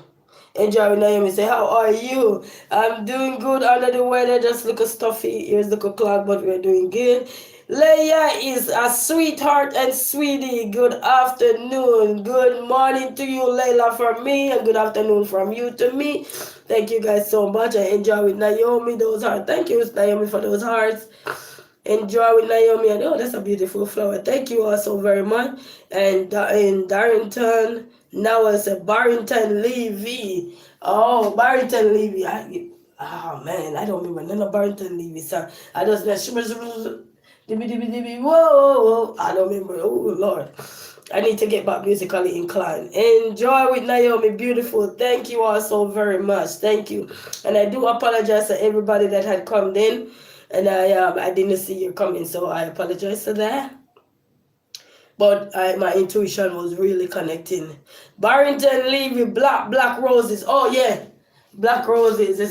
Enjoy Naomi say, how are you? I'm doing good under the weather, just look stuffy. Here's the clock, but we're doing good. Leia is a sweetheart and sweetie. Good afternoon. Good morning to you, Layla, from me, and good afternoon from you to me. Thank you guys so much. I enjoy with Naomi those hearts. Thank you, Naomi, for those hearts. Enjoy with Naomi, and oh, that's a beautiful flower. Thank you all so very much. And in Darrington, now it's a Barrington Levy. Oh, Barrington Levy. Oh man, I don't remember none of Barrington Levy. So I just whoa. I don't remember. Oh Lord. I need to get back musically inclined. Enjoy with Naomi, beautiful. Thank you all so very much. Thank you. And I do apologize to everybody that had come in. And I didn't see you coming, so I apologize for that. But my intuition was really connecting. Barrington Levy, black roses. Oh yeah, black roses. He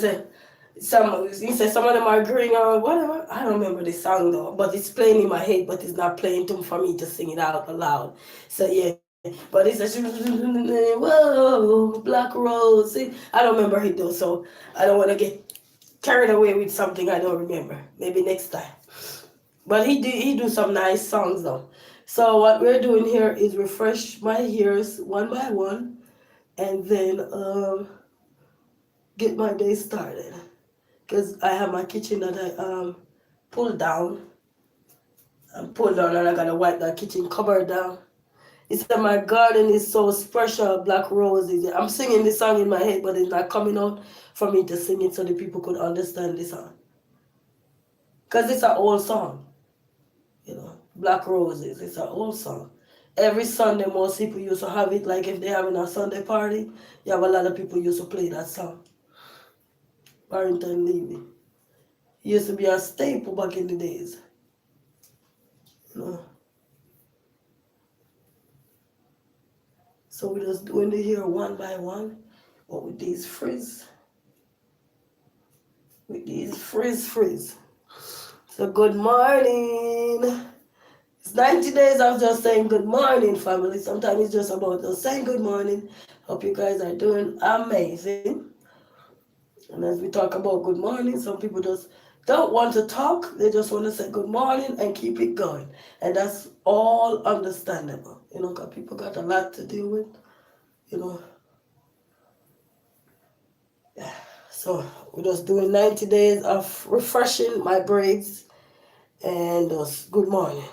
said some of them are green or whatever. I don't remember the song though, but it's playing in my head, but it's not playing for me to sing it out aloud. So yeah. But it's a whoa, black rose. See, I don't remember it though, so I don't want to get carried away with something I don't remember. Maybe next time. But he do some nice songs though. So what we're doing here is refresh my ears one by one, and then get my day started. Cause I have my kitchen that I pulled down. And pulled down, and I gotta wipe that kitchen cupboard down. He said my garden is so special, black roses. I'm singing this song in my head, but it's not coming out for me to sing it so the people could understand the song. Because it's an old song, you know, Black Roses, it's an old song. Every Sunday, most people used to have it, like if they're having a Sunday party, you have a lot of people used to play that song. Barrington Levy. It used to be a staple back in the days. You know. So we're just doing the hair one by one, but with these frizz. With these frizz. So good morning. It's 90 days of just saying good morning, family. Sometimes it's just about just saying good morning. Hope you guys are doing amazing. And as we talk about good morning, some people just don't want to talk. They just want to say good morning and keep it going. And that's all understandable. You know, because people got a lot to deal with. You know. Yeah. So we're just doing 90 days of refreshing my braids and just good morning.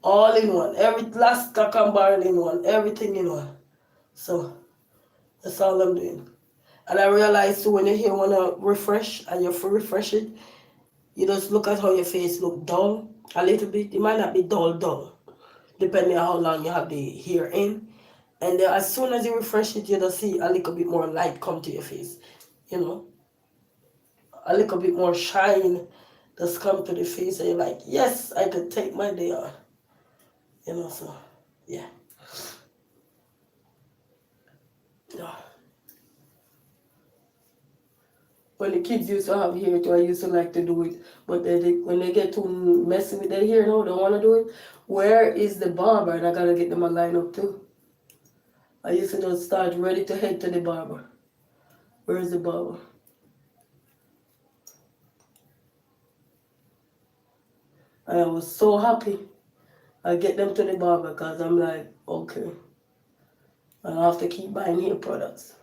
All in one. Every last cotton barrel in one. Everything in one. So that's all I'm doing. And I realized too, when you here want to refresh and you refresh it, you just look at how your face look dull a little bit. It might not be dull, depending on how long you have the hair in. And then as soon as you refresh it, you just see a little bit more light come to your face, you know. a little bit more shine just come to the face, and you're like, yes, I could take my day on. So yeah. Yeah. When the kids used to have hair too, I used to like to do it. But when they get too messy with their hair now, they want to do it. Where is the barber? And I gotta get them a line up too. I used to just start ready to head to the barber. Where is the barber? I was so happy. I get them to the barber because I'm like, okay, I have to keep buying hair products.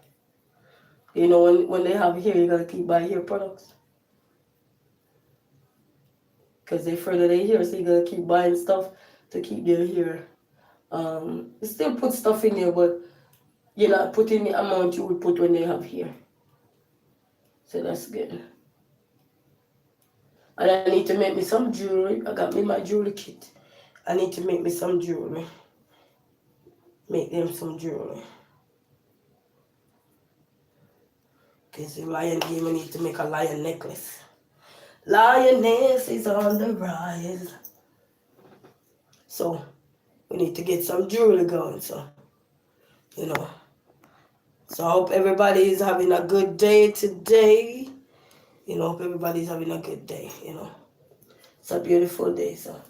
When they have hair, you gotta keep buying hair products. Because they further their hair, so you gotta keep buying stuff to keep their hair. You still put stuff in there, but you're not putting the amount you would put when they have hair. So that's good. And I need to make me some jewelry. I got me my jewelry kit. I need to make me some jewelry. Make them some jewelry. Because the lion game, I need to make a lion necklace. Lioness is on the rise. So, we need to get some jewelry going, so, So I hope everybody is having a good day today. Hope everybody's having a good day, It's a beautiful day, so.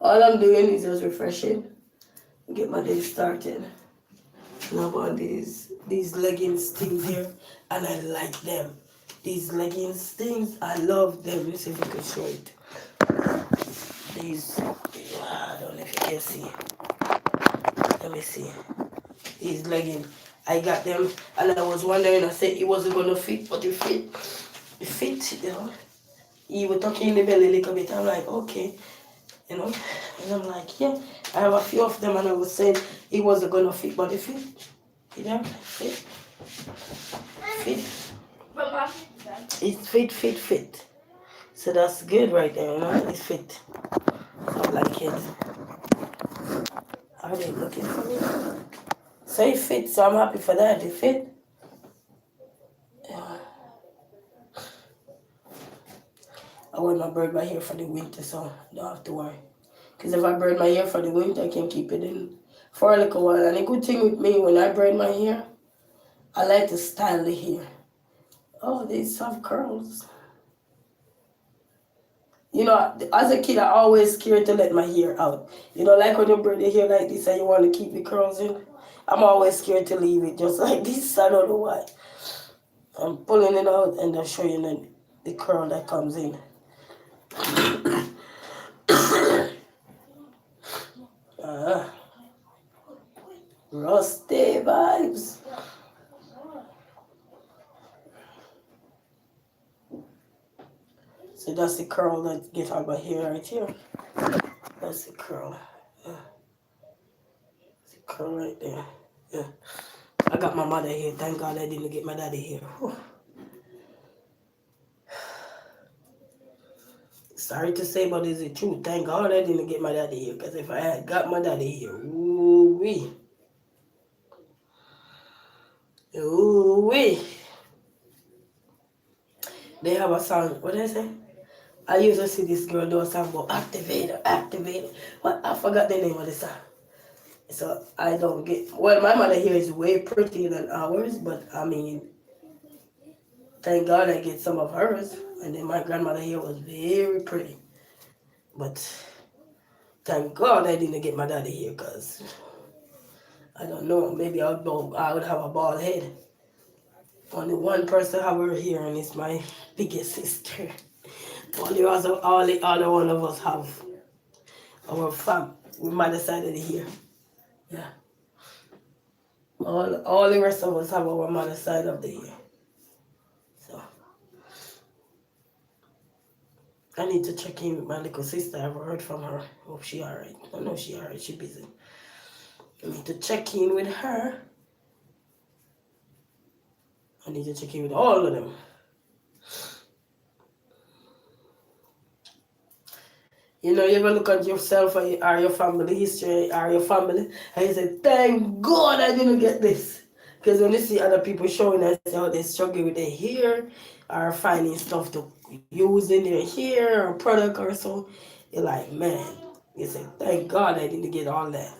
All I'm doing is just refreshing. Get my day started. And I want these leggings things here, and I like them. These leggings things, I love them. Let's see if we can show it. These, I don't know if you can see. Let me see. These leggings, I got them, and I was wondering. I said it wasn't gonna fit, but it fit. It fit, He was talking in the belly a little bit. I'm like, okay, and I'm like, yeah. I have a few of them, and I was saying it wasn't gonna fit, but it fit. Fit. Fit. It's fit. So that's good right there, It's fit. I like it. Are they looking for me? So it fits, so I'm happy for that. It fit. Yeah. I want my braid my hair for the winter, so I don't have to worry. Because if I braid my hair for the winter, I can keep it in for a little while. And the good thing with me, when I braid my hair, I like to style the hair. Oh, these soft curls. As a kid, I always scared to let my hair out. Like when you braid your hair like this and you want to keep the curls in, I'm always scared to leave it just like this. I don't know why. I'm pulling it out and I'm showing the curl that comes in. Rusty vibes. So that's the curl that gets out my hair right here. That's the curl. Yeah. That's the curl right there. Yeah. I got my mother here. Thank God I didn't get my daddy here. Whew. Sorry to say, but it's the truth. Thank God I didn't get my daddy here. Because if I had got my daddy here, ooh-wee. Ooh-wee. They have a song. What did I say? I used to see this girl do a song about activator. What? I forgot the name of the song. So I don't get. Well, my mother here is way prettier than ours, but I mean, thank God I get some of hers. And then my grandmother here was very pretty. But thank God I didn't get my daddy here, because I don't know, maybe I would have a bald head. Only one person have her here, and it's my biggest sister. All the other one of us have our fam. We mother side of the hair. Yeah. All the rest of us have our mother side of the hair. So I need to check in with my little sister. I haven't heard from her. Hope she alright. I know she alright. She busy. I need to check in with her. I need to check in with all of them. You ever look at yourself or your family history or your family and you say, thank God I didn't get this. Because when you see other people showing us how they struggle with their hair or finding stuff to use in their hair or product or so, you're like, man, you say, thank God I didn't get all that.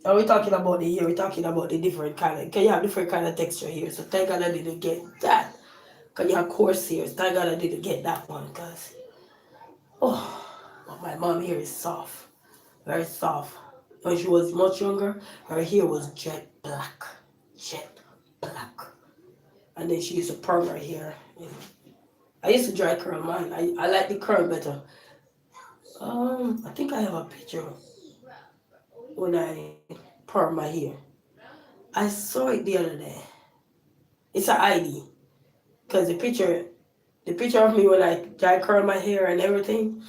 Are we talking about the hair? We're talking about the different kind of, can you have different kind of texture here? So thank God I didn't get that. Can you have coarse hair? Thank God I didn't get that one, because, oh, but my mom hair is soft, very soft. When she was much younger, her hair was jet black. Jet black. And then she used to perm her hair. I used to dry curl mine. I like the curl better. I think I have a picture when I perm my hair. I saw it the other day. It's an ID. Because the picture of me when I dry curl my hair and everything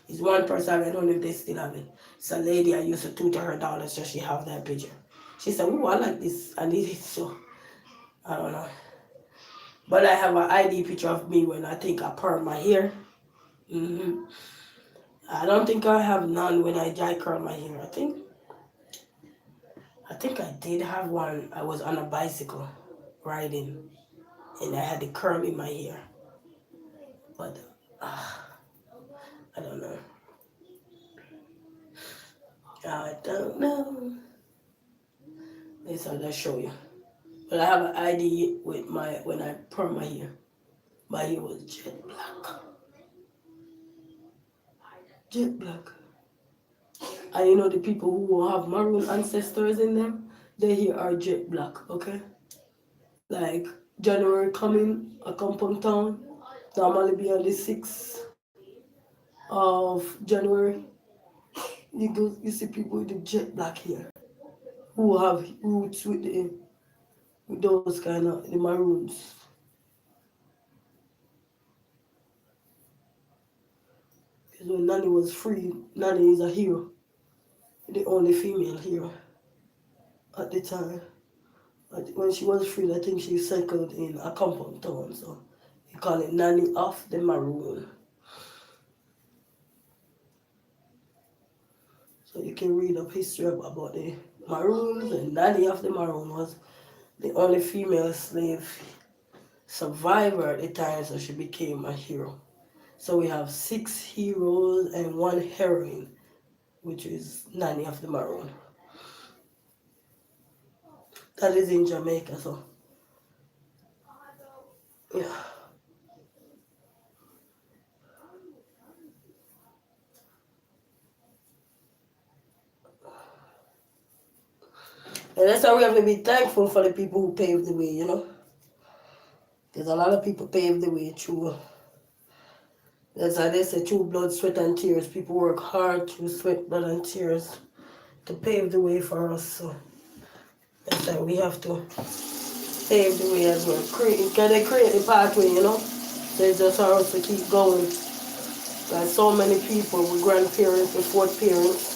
is one person. I don't know if they still have it. It's a lady I used to tutor her daughter, so she have that picture. She said, "Oh, I like this. I need it." So I don't know. But I have an ID picture of me when I think I perm my hair. I don't think I have none when I dry curl my hair. I think I did have one. I was on a bicycle riding and I had the curl in my hair. But I don't know. I don't know. This I'll just show you. But I have an ID with my when I perm my hair. My hair was jet black. Jet black. And you know the people who have maroon ancestors in them, their hair are jet black, okay? Like January coming, I come from town, normally be on the 6th of January. You see people with the jet black hair who have roots with those kind of the maroons. Because when Nanny was free, Nanny is a hero, the only female hero at the time. When she was free, I think she settled in a compound town, so you call it Nanny of the Maroon. So you can read up history about the Maroons, and Nanny of the Maroon was the only female slave survivor at the time, so she became a hero. So we have 6 heroes and 1 heroine, which is Nanny of the Maroon. That is in Jamaica, so yeah. And that's why we have to be thankful for the people who paved the way, you know? Because a lot of people paved the way through. That's why they say through blood, sweat, and tears. People work hard through sweat, blood, and tears to pave the way for us. So that's why we have to pave the way as well. Because they create the pathway, you know? So it's just for us to keep going. Like so many people with grandparents, with fourth parents,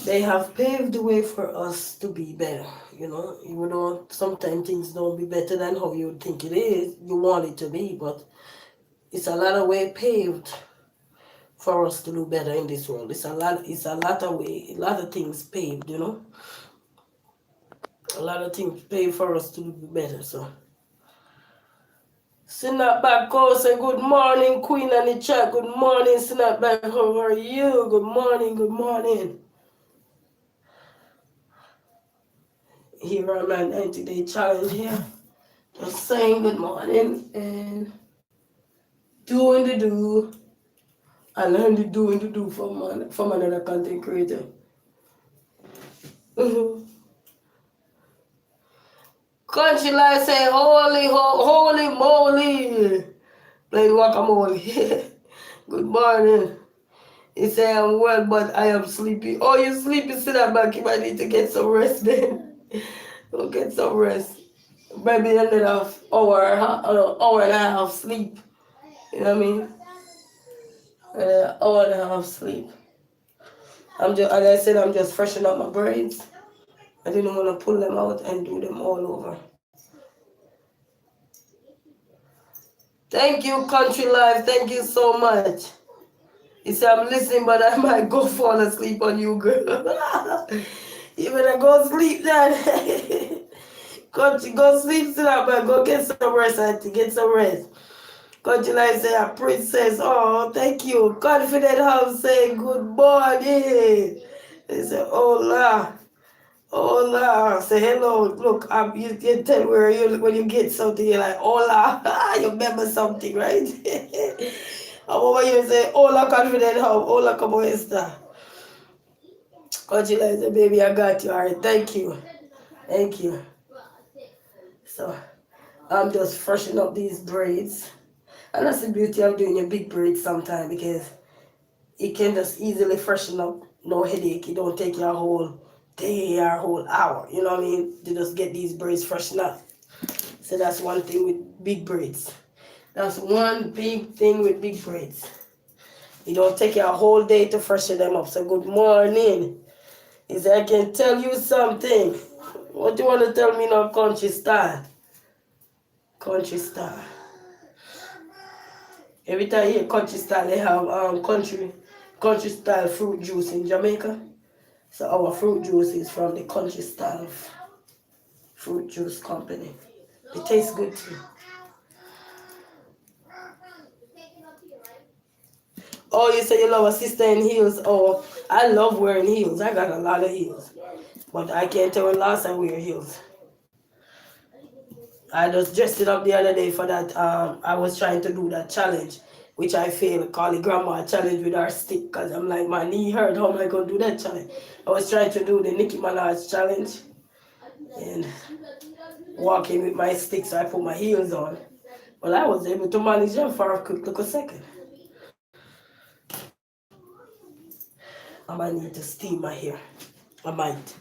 they have paved the way for us to be better, you know? Even though sometimes things don't be better than how you think it is, you want it to be, but it's a lot of way paved for us to do better in this world. It's a lot of way, a lot of things paved, you know? A lot of things paved for us to do better, so. Snapback call say good morning, Queen on the chat. Good morning, Snapback. How are you? Good morning, good morning. Here on my 90-day challenge here. Just saying good morning and doing the do. I learned the doing the do from another content creator. Country Life say holy moly. Play guacamole. Good morning. He say I'm well, but I am sleepy. Oh, you sleepy? Sit that back. You might need to get some rest then. Go get some rest. Maybe another hour and a half sleep. You know what I mean? Hour and a half sleep. As I said, I'm just freshening up my braids. I didn't want to pull them out and do them all over. Thank you, Country Life. Thank you so much. He said, I'm listening, but I might go fall asleep on you, girl. You better go sleep then. Go sleep tonight, but go get some rest, auntie. Get some rest. Country like say a princess. Oh, thank you. Confident house say good morning. They say, hola. Hola. Say hello. Look, you can tell where you when you get something, you're like, hola. You remember something, right? I'm over here say, hola, confident house. Hola, como esta. Country like say, baby, I got you. All right, thank you. Thank you. So, I'm just freshening up these braids. And that's the beauty of doing your big braids sometimes because it can just easily freshen up, no headache. It don't take you a whole day or a whole hour. You know what I mean? To just get these braids freshened up. So that's one thing with big braids. That's one big thing with big braids. It don't take you a whole day to freshen them up. So good morning. Is I can tell you something. What do you want to tell me now, country style? Country style. Every time you hear country style, they have country style fruit juice in Jamaica. So our fruit juice is from the country style fruit juice company. It tastes good too. Oh, you say you love a sister in heels. Oh, I love wearing heels. I got a lot of heels. But I can't tell when last I wear heels. I just dressed it up the other day for that. I was trying to do that challenge, which I failed. Call it grandma challenge with our stick because I'm like, my knee hurt. How am I going to do that challenge? I was trying to do the Nicki Minaj challenge and walking with my stick, so I put my heels on. Well, I was able to manage them for a quick little second. I might need to steam my hair. I might.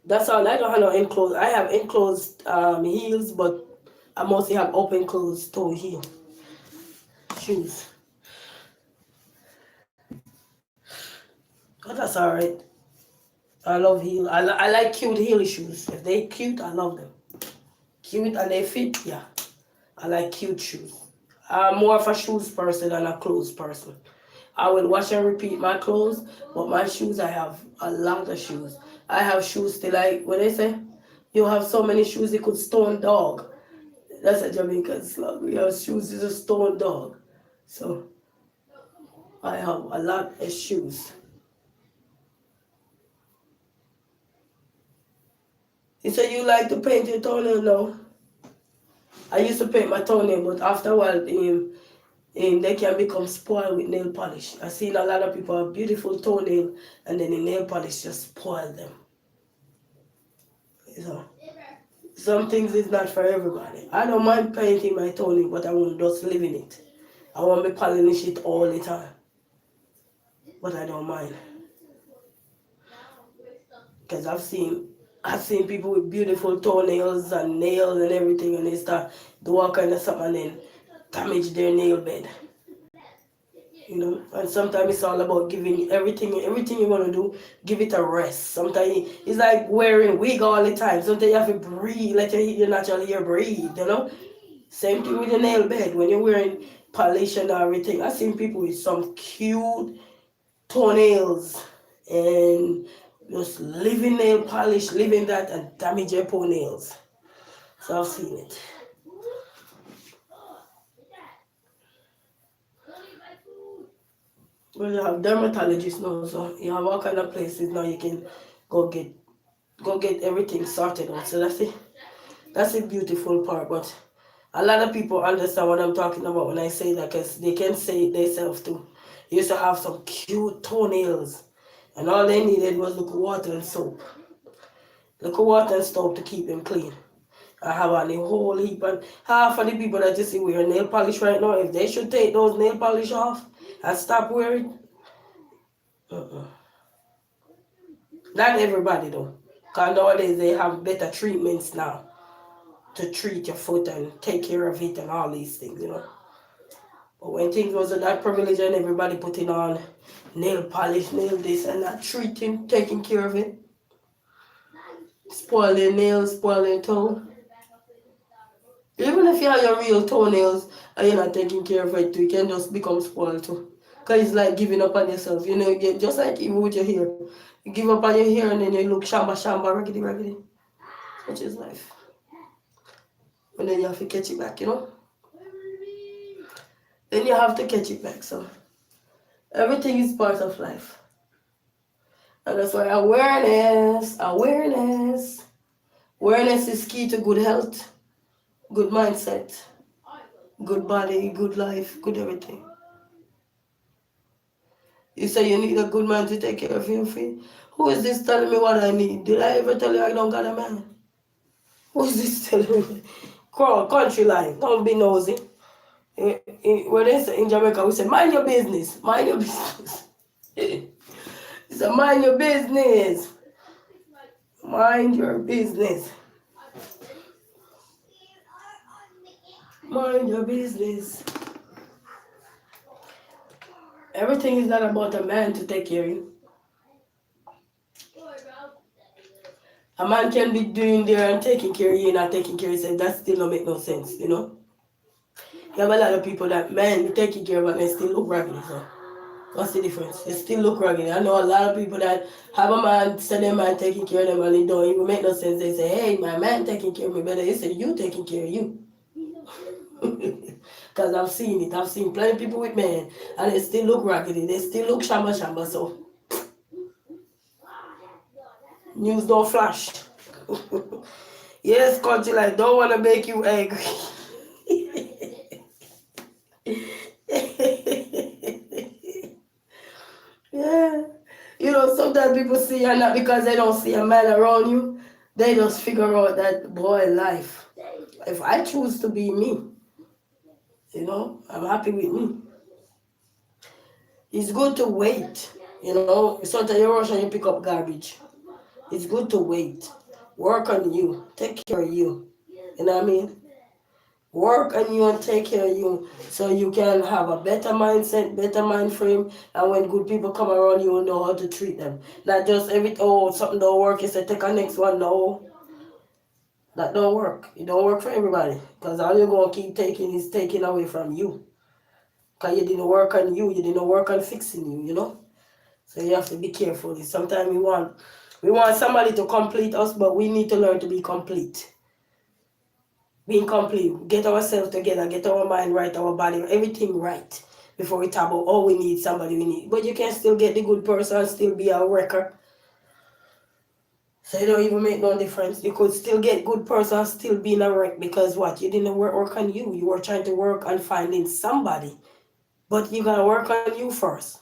That's all. I don't have no enclosed. I have enclosed heels, but I mostly have open closed toe heel shoes. But that's all right. I love heel. I like cute heel shoes. If they cute, I love them. Cute and they fit, yeah. I like cute shoes. I'm more of a shoes person than a clothes person. I will wash and repeat my clothes, but my shoes, I have a lot of shoes. I have shoes till like, what they say? You have so many shoes you could stone dog. That's a Jamaican slug. We have shoes is a stone dog. So I have a lot of shoes. You say you like to paint your toenail now? I used to paint my toenail, but after a while, they can become spoiled with nail polish. I've seen a lot of people have beautiful toenail, and then the nail polish just spoil them. You know, some things is not for everybody. I don't mind painting my toenail, but I won't just live in it. I won't be polish it all the time, but I don't mind because I've seen people with beautiful toenails and nails and everything, and they start do all kind of something and then damage their nail bed. You know, and sometimes it's all about giving everything you want to do, give it a rest. Sometimes it's like wearing wig all the time. Sometimes you have to breathe, let your natural hair breathe, you know. Same thing with the nail bed. When you're wearing polish and everything, I've seen people with some cute toenails and just living nail polish, living that and damage your toenails. So I've seen it. Well, you have dermatologists now, so you have all kind of places now you can go get everything sorted out. So that's the beautiful part. But a lot of people understand what I'm talking about when I say that because they can say it themselves too. They used to have some cute toenails, and all they needed was little water and soap. Little water and soap to keep them clean. I have a whole heap, and half of the people that you see wear nail polish right now, if they should take those nail polish off and stop wearing, not everybody though. Because nowadays they have better treatments now to treat your foot and take care of it and all these things, you know. But when things wasn't that privilege and everybody putting on nail polish, nail this and that, treating, taking care of it, spoil their nails, spoil their toe. Even if you have your real toenails and you're not taking care of it, you can just become spoiled too. Because it's like giving up on yourself. You know, just like even with your hair. You give up on your hair and then you look shamba shamba, raggedy raggedy. Such is life. And then you have to catch it back, you know? Then you have to catch it back. So everything is part of life. And that's why awareness is key to good health, good mindset, good body, good life, good everything. You say you need a good man to take care of your feet. Who is this telling me what I need? Did I ever tell you I don't got a man? Who is this telling me? Country line, don't be nosy. When they say in Jamaica, we say, mind your business, mind your business. It's a mind your business. Mind your business. Mind your business. Everything is not about a man to take care of you. A man can be doing there and taking care of you, not taking care of yourself. That still don't make no sense, you know? You have a lot of people that men be taking care of and they still look raggedy. So what's the difference? They still look raggedy. I know a lot of people that have a man, say their man taking care of them and it don't even make no sense. They say, hey, my man taking care of me, but they say, you taking care of you. Because I've seen it. I've seen plenty of people with men and they still look raggedy. They still look shamba shamba. So news don't flash. Yes, country, like, don't want to make you angry. Yeah. You know, sometimes people see you not because they don't see a man around you. They just figure out that, boy, life. If I choose to be me, you know, I'm happy with me. It's good to wait. You know, sometimes you rush and you pick up garbage. It's good to wait. Work on you. Take care of you. You know what I mean? Work on you and take care of you so you can have a better mindset, better mind frame, and when good people come around you will know how to treat them. Not just something don't work, you say take a next one. No, that don't work. It don't work for everybody. Because all you're gonna keep taking is taking away from you. Because you didn't work on you, you didn't work on fixing you, you know? So you have to be careful. Sometimes we want somebody to complete us, but we need to learn to be complete. Being complete, get ourselves together, get our mind right, our body, everything right before we talk about, oh, we need somebody, we need. But you can still get the good person and still be a wrecker. So it don't even make no difference. You could still get good person and still be in a wreck because what? You didn't work on you. You were trying to work on finding somebody. But you gotta work on you first.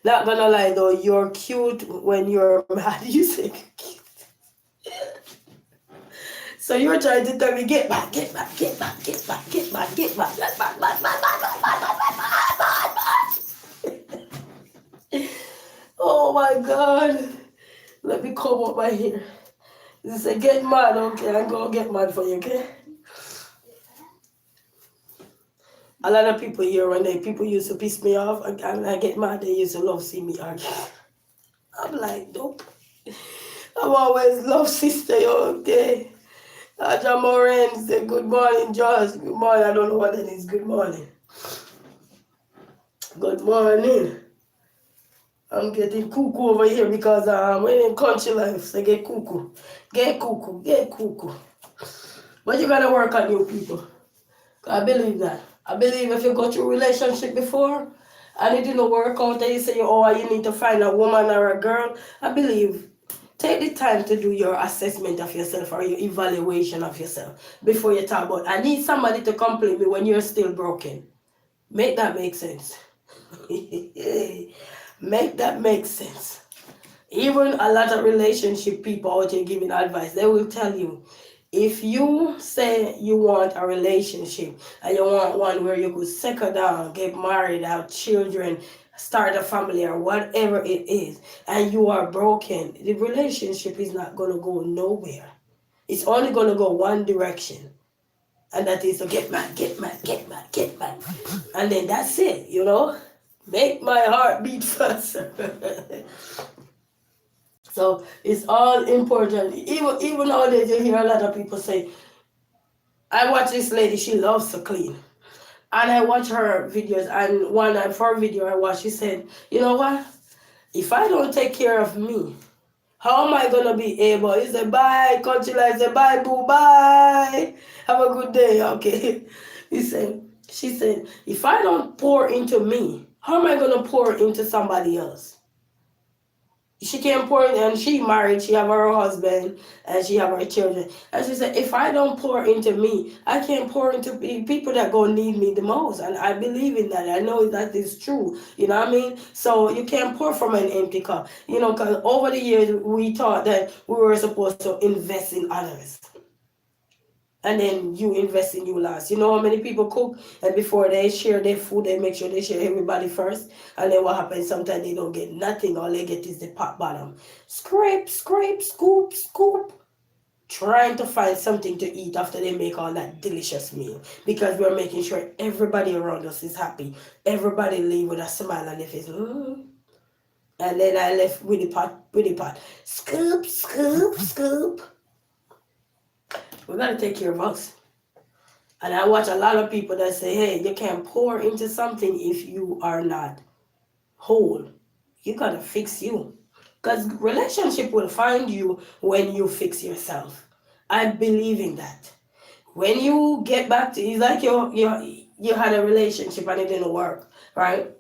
Not gonna lie though, you're cute when you're mad. You say cute. So you're trying to tell me, get back, get back, get back, get back, get back, get back, get back, Oh my God. Let me comb up my hair. You say, get mad, okay? I'm gonna get mad for you, okay? A lot of people here, people used to piss me off, and I get mad, they used to love see me argue. I'm like, nope. I'm always love sister, okay? Aja Moran say, good morning, Josh. Good morning. I don't know what it is. Good morning. Good morning. I'm getting cuckoo over here because we're in country life, so get cuckoo. Get cuckoo, get cuckoo. But you gotta work on you people. I believe that. I believe if you go through a relationship before and it didn't work out and you say, oh, you need to find a woman or a girl, I believe take the time to do your assessment of yourself or your evaluation of yourself before you talk about, I need somebody to complete me when you're still broken. Make that make sense. Make that make sense. Even a lot of relationship people out here giving advice, they will tell you, if you say you want a relationship and you want one where you could settle down, get married, have children, start a family or whatever it is, and you are broken, the relationship is not going to go nowhere. It's only going to go one direction. And that is to get mad, get mad, get mad, get mad. And then that's it, you know? Make my heart beat faster. So it's all important. Even nowadays you hear a lot of people say, I watch this lady, she loves to clean. And I watch her videos, and one of her video I watched, she said, you know what? If I don't take care of me, how am I gonna be able? He said, bye, country life. Say, bye, boo, bye. Have a good day. Okay. She said, if I don't pour into me, how am I gonna pour into somebody else? She can't pour in, and she married, she have her husband, and she have her children. And she said, if I don't pour into me, I can't pour into people that gonna need me the most. And I believe in that. I know that is true. You know what I mean? So you can't pour from an empty cup. You know, because over the years we thought that we were supposed to invest in others, and then you invest in you last. You know how many people cook, and before they share their food, they make sure they share everybody first. And then what happens? Sometimes they don't get nothing. All they get is the pot bottom. Scrape, scrape, scoop, scoop. Trying to find something to eat after they make all that delicious meal, because we're making sure everybody around us is happy. Everybody leave with a smile on their face. And then I left with the pot, Scoop, scoop, scoop. We gotta take care of us. And I watch a lot of people that say, hey, you can't pour into something if you are not whole. You gotta fix you. Because relationship will find you when you fix yourself. I believe in that. When you get back to, it's like you had a relationship and it didn't work, right?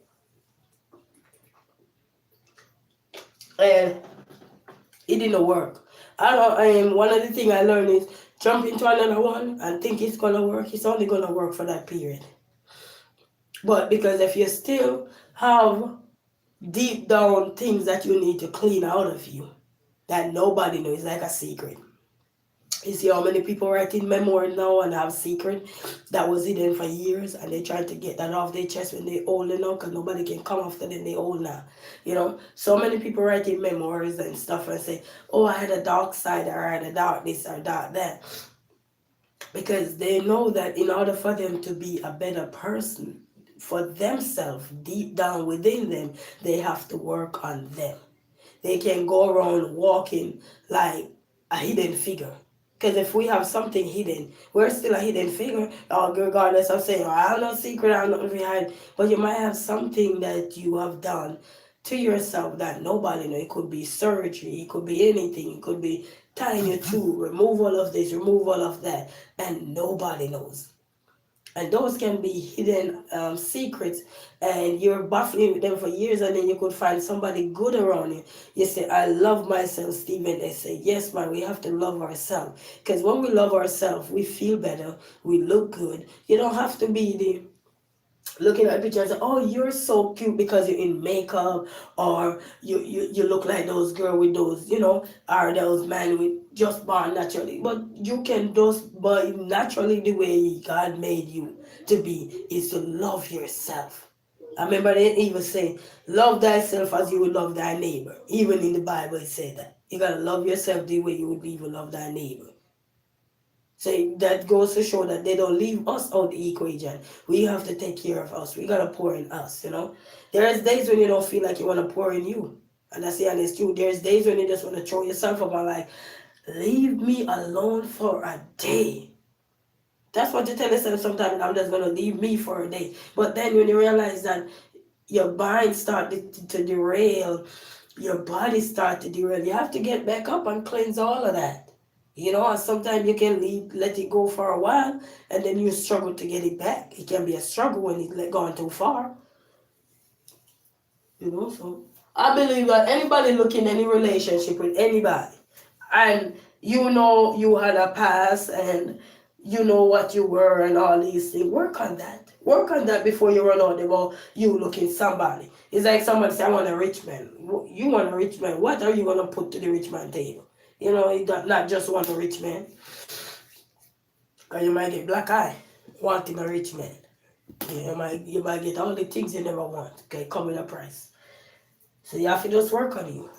And it didn't work. One of the things I learned is jump into another one and think it's gonna work. It's only gonna work for that period. But because if you still have deep down things that you need to clean out of you that nobody knows, it's like a secret. You see how many people writing memoir now and have secret that was hidden for years, and they try to get that off their chest when they're old enough, because nobody can come after them, they old now. You know, so many people writing memoirs and stuff and say, oh, I had a dark side, or I had a dark this or dark that, because they know that in order for them to be a better person for themselves, deep down within them, they have to work on them. They can go around walking like a hidden figure. Because if we have something hidden, we're still a hidden figure, regardless of saying, oh, I have no secret, I have nothing behind. But you might have something that you have done to yourself that nobody knows. It could be surgery, it could be anything, it could be tying you to, remove all of this, remove all of that, and nobody knows. And those can be hidden secrets, and you're battling with them for years, and then you could find somebody good around you. You say, I love myself, Stephen. They say, yes, man, we have to love ourselves. Because when we love ourselves, we feel better, we look good. You don't have to be the looking at pictures and say, oh, you're so cute because you're in makeup, or you look like those girl with those, or those man with just born naturally. But you can just born naturally the way God made you to be, is to love yourself. I remember they even say, love thyself as you would love thy neighbor. Even in the Bible it said that. You gotta love yourself the way you would even love thy neighbor. So that goes to show that they don't leave us out the equation. We have to take care of us. We gotta pour in us, There's days when you don't feel like you want to pour in you. And that's the honest truth. There's days when you just want to throw yourself up and like, leave me alone for a day. That's what you tell yourself sometimes. I'm just gonna leave me for a day. But then when you realize that your mind started to derail, your body start to derail, you have to get back up and cleanse all of that. And sometimes you can let it go for a while, and then you struggle to get it back. It can be a struggle when it's gone too far. So I believe that anybody looking any relationship with anybody, and you had a past, and you know what you were and all these things, work on that. Work on that before you run out about you looking somebody. It's like somebody say, I want a rich man. You want a rich man. What are you going to put to the rich man table? You not just want a rich man. Because you might get black eye wanting a rich man. You might get all the things you never want. Okay, come with a price. So you have to just work on you,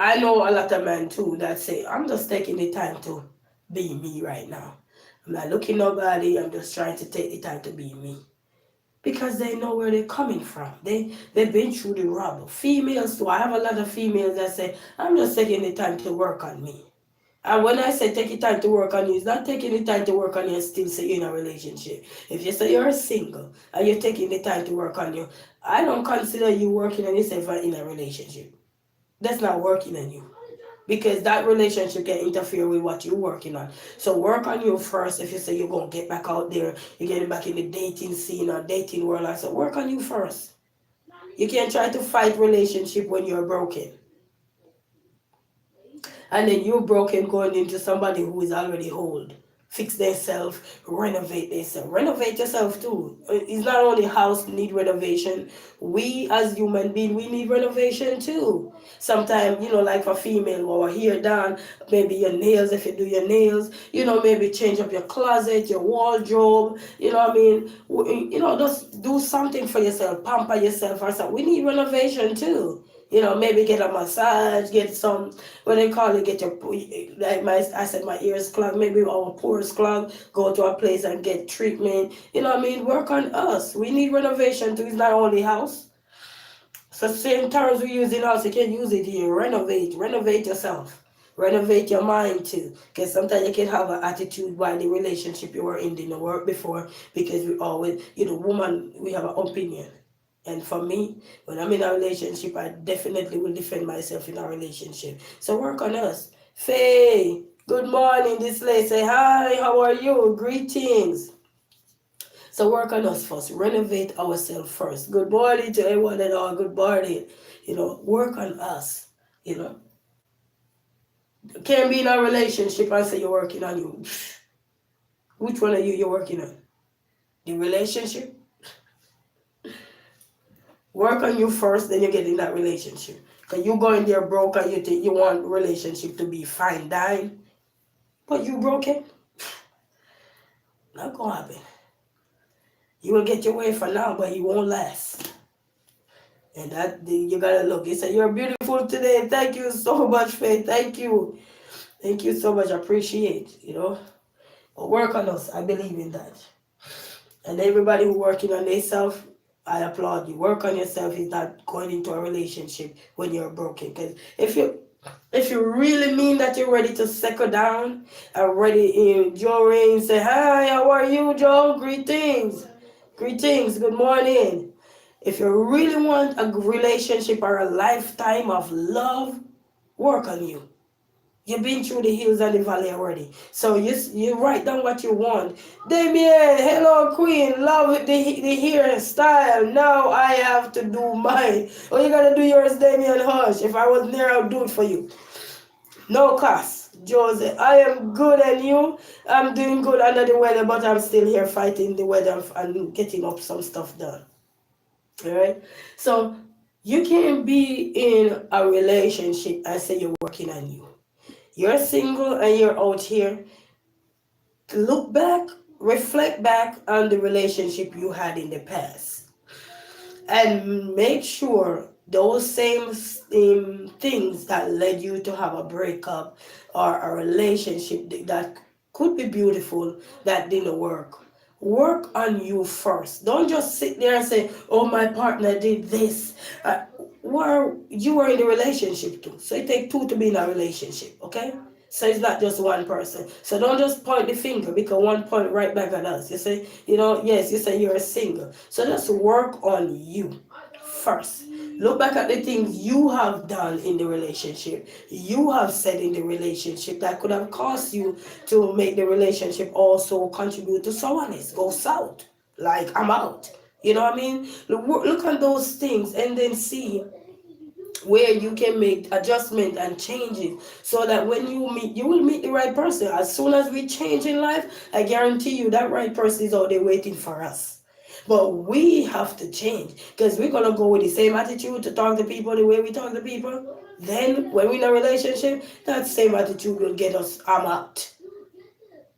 I know a lot of men too that say, I'm just taking the time to be me right now. I'm not looking nobody, I'm just trying to take the time to be me. Because they know where they're coming from. They've been through the rubble. Females too. I have a lot of females that say, I'm just taking the time to work on me. And when I say take your time to work on you, it's not taking the time to work on you and still say you're in a relationship. If you say you're single and you're taking the time to work on you, I don't consider you working on yourself in a relationship. That's not working on you. Because that relationship can interfere with what you're working on. So work on you first. If you say you're gonna get back out there, you're getting back in the dating scene or dating world, I said work on you first. You can't try to fight relationship when you're broken. And then you're broken going into somebody who is already whole. Fix themselves, renovate themselves. Renovate yourself too. It's not only house need renovation. We as human beings, we need renovation too. Sometimes, like for female, our hair done, maybe your nails, if you do your nails, maybe change up your closet, your wardrobe, what I mean? Just do something for yourself, pamper yourself or something. We need renovation too. Maybe get a massage, get some, what they call it, get your, I said my ears clogged, maybe our pores clogged, go to a place and get treatment. What I mean? Work on us. We need renovation too. It's not only house. So same terms we use in house, you can use it here. Renovate yourself. Renovate your mind too. Because sometimes you can have an attitude while the relationship you were in didn't work before, because we always, woman, we have an opinion. And for me, when I'm in a relationship, I definitely will defend myself in a relationship. So work on us. Faye, good morning. This lady say, hi, how are you? Greetings. So work on us first. Renovate ourselves first. Good morning to everyone and all. Good morning. Work on us. Can't be in a relationship and say you're working on you. Which one are you're working on? The relationship? Work on you first, then you get in that relationship. Because you go in there broke and you think you want relationship to be fine, dine, but you broken. Not gonna happen. You will get your way for now, but it won't last. And that you gotta look. You say you're beautiful today. Thank you so much, Faith. Thank you. Thank you so much. I appreciate, But work on us. I believe in that. And everybody who working on themselves, I applaud you. Work on yourself is not going into a relationship when you're broken. Because if you really mean that you're ready to settle down and ready, Joe Rain say, hi, how are you, Joe? Greetings. Greetings. Good morning. If you really want a relationship or a lifetime of love, work on you. You've been through the hills and the valley already. So you write down what you want. Damien, hello queen, love the hairstyle. Now I have to do mine. Oh, you gotta do yours, Damien, hush. If I was near, I'll do it for you. No cost. Joseph, I am good and you? I'm doing good under the weather, but I'm still here fighting the weather and getting up some stuff done. Alright? So you can't be in a relationship and say you're working on you. You're single and you're out here. Look back, reflect back on the relationship you had in the past. And make sure those same things that led you to have a breakup or a relationship that could be beautiful that didn't work. Work on you first. Don't just sit there and say, oh, my partner did this. You were in a relationship too. So it takes two to be in a relationship, okay? So it's not just one person. So don't just point the finger, because one point right back at us. You say, yes, you say you're a single. So just work on you first. Look back at the things you have done in the relationship, you have said in the relationship that could have caused you to make the relationship also contribute to someone else. Go south. Like, I'm out. You know what I mean? Look at those things and then see where you can make adjustment and changes, so that when you will meet the right person. As soon as we change in life, I guarantee you that right person is out there waiting for us. But we have to change, because we're going to go with the same attitude to talk to people the way we talk to people. Then when we're in a relationship, that same attitude will get us, I'm out.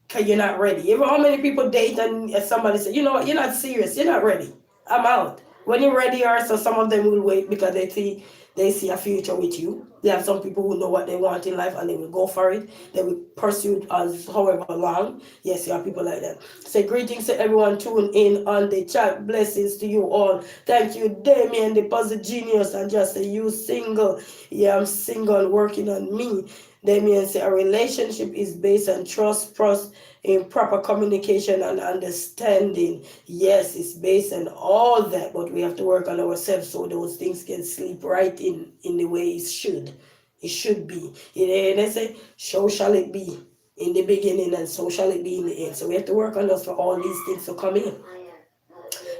Because you're not ready. You know how many people date and somebody say, you know what, you're not serious, you're not ready, I'm out. When you're ready, so some of them will wait because they see a future with you. They have some people who know what they want in life and they will go for it. They will pursue it as however long. Yes, you have people like that. Say greetings to everyone tuned in on the chat. Blessings to you all. Thank you, Damien, the puzzle genius, and just say you single. Yeah, I'm single, working on me. Damien said a relationship is based on trust in proper communication and understanding. Yes, it's based on all that, but we have to work on ourselves so those things can sleep right in the way it should. It should be. And they say, so shall it be in the beginning and so shall it be in the end. So we have to work on us for all these things to come in.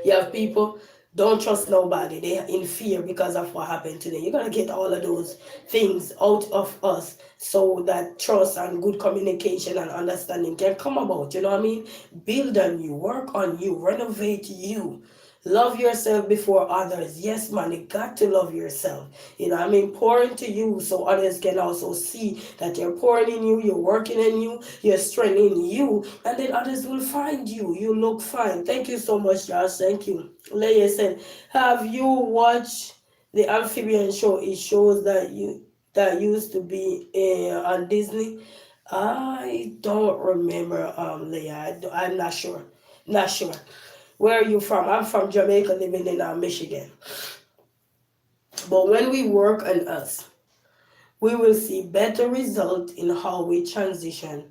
You have people don't trust nobody. They're in fear because of what happened today. You gotta get all of those things out of us so that trust and good communication and understanding can come about. You know what I mean? Build on you, work on you, renovate you. Love yourself before others. Yes, man, you got to love yourself. You know, I mean, pour into you so others can also see that you're pouring in you, you're working in you, you're strengthening you, and then others will find you. You look fine. Thank you so much, Josh. Thank you. Leia said, have you watched the amphibian show? It shows that used to be on Disney. I don't remember, Leia. I'm not sure. Not sure. Where are you from? I'm from Jamaica, living in Michigan. But when we work on us, we will see better result in how we transition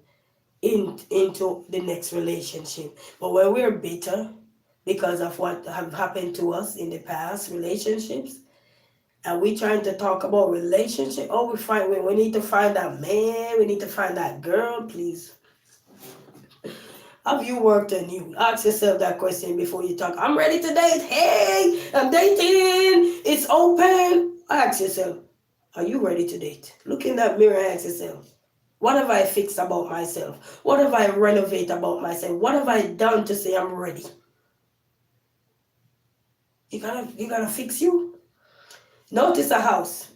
into the next relationship. But when we're bitter because of what have happened to us in the past relationships, and we trying to talk about relationship, oh, we need to find that man, we need to find that girl, please. Have you worked on you? Ask yourself that question before you talk. I'm ready to date. Hey, I'm dating. It's open. Ask yourself, are you ready to date? Look in that mirror and ask yourself, what have I fixed about myself? What have I renovate about myself? What have I done to say I'm ready? You gotta fix you. Notice a house.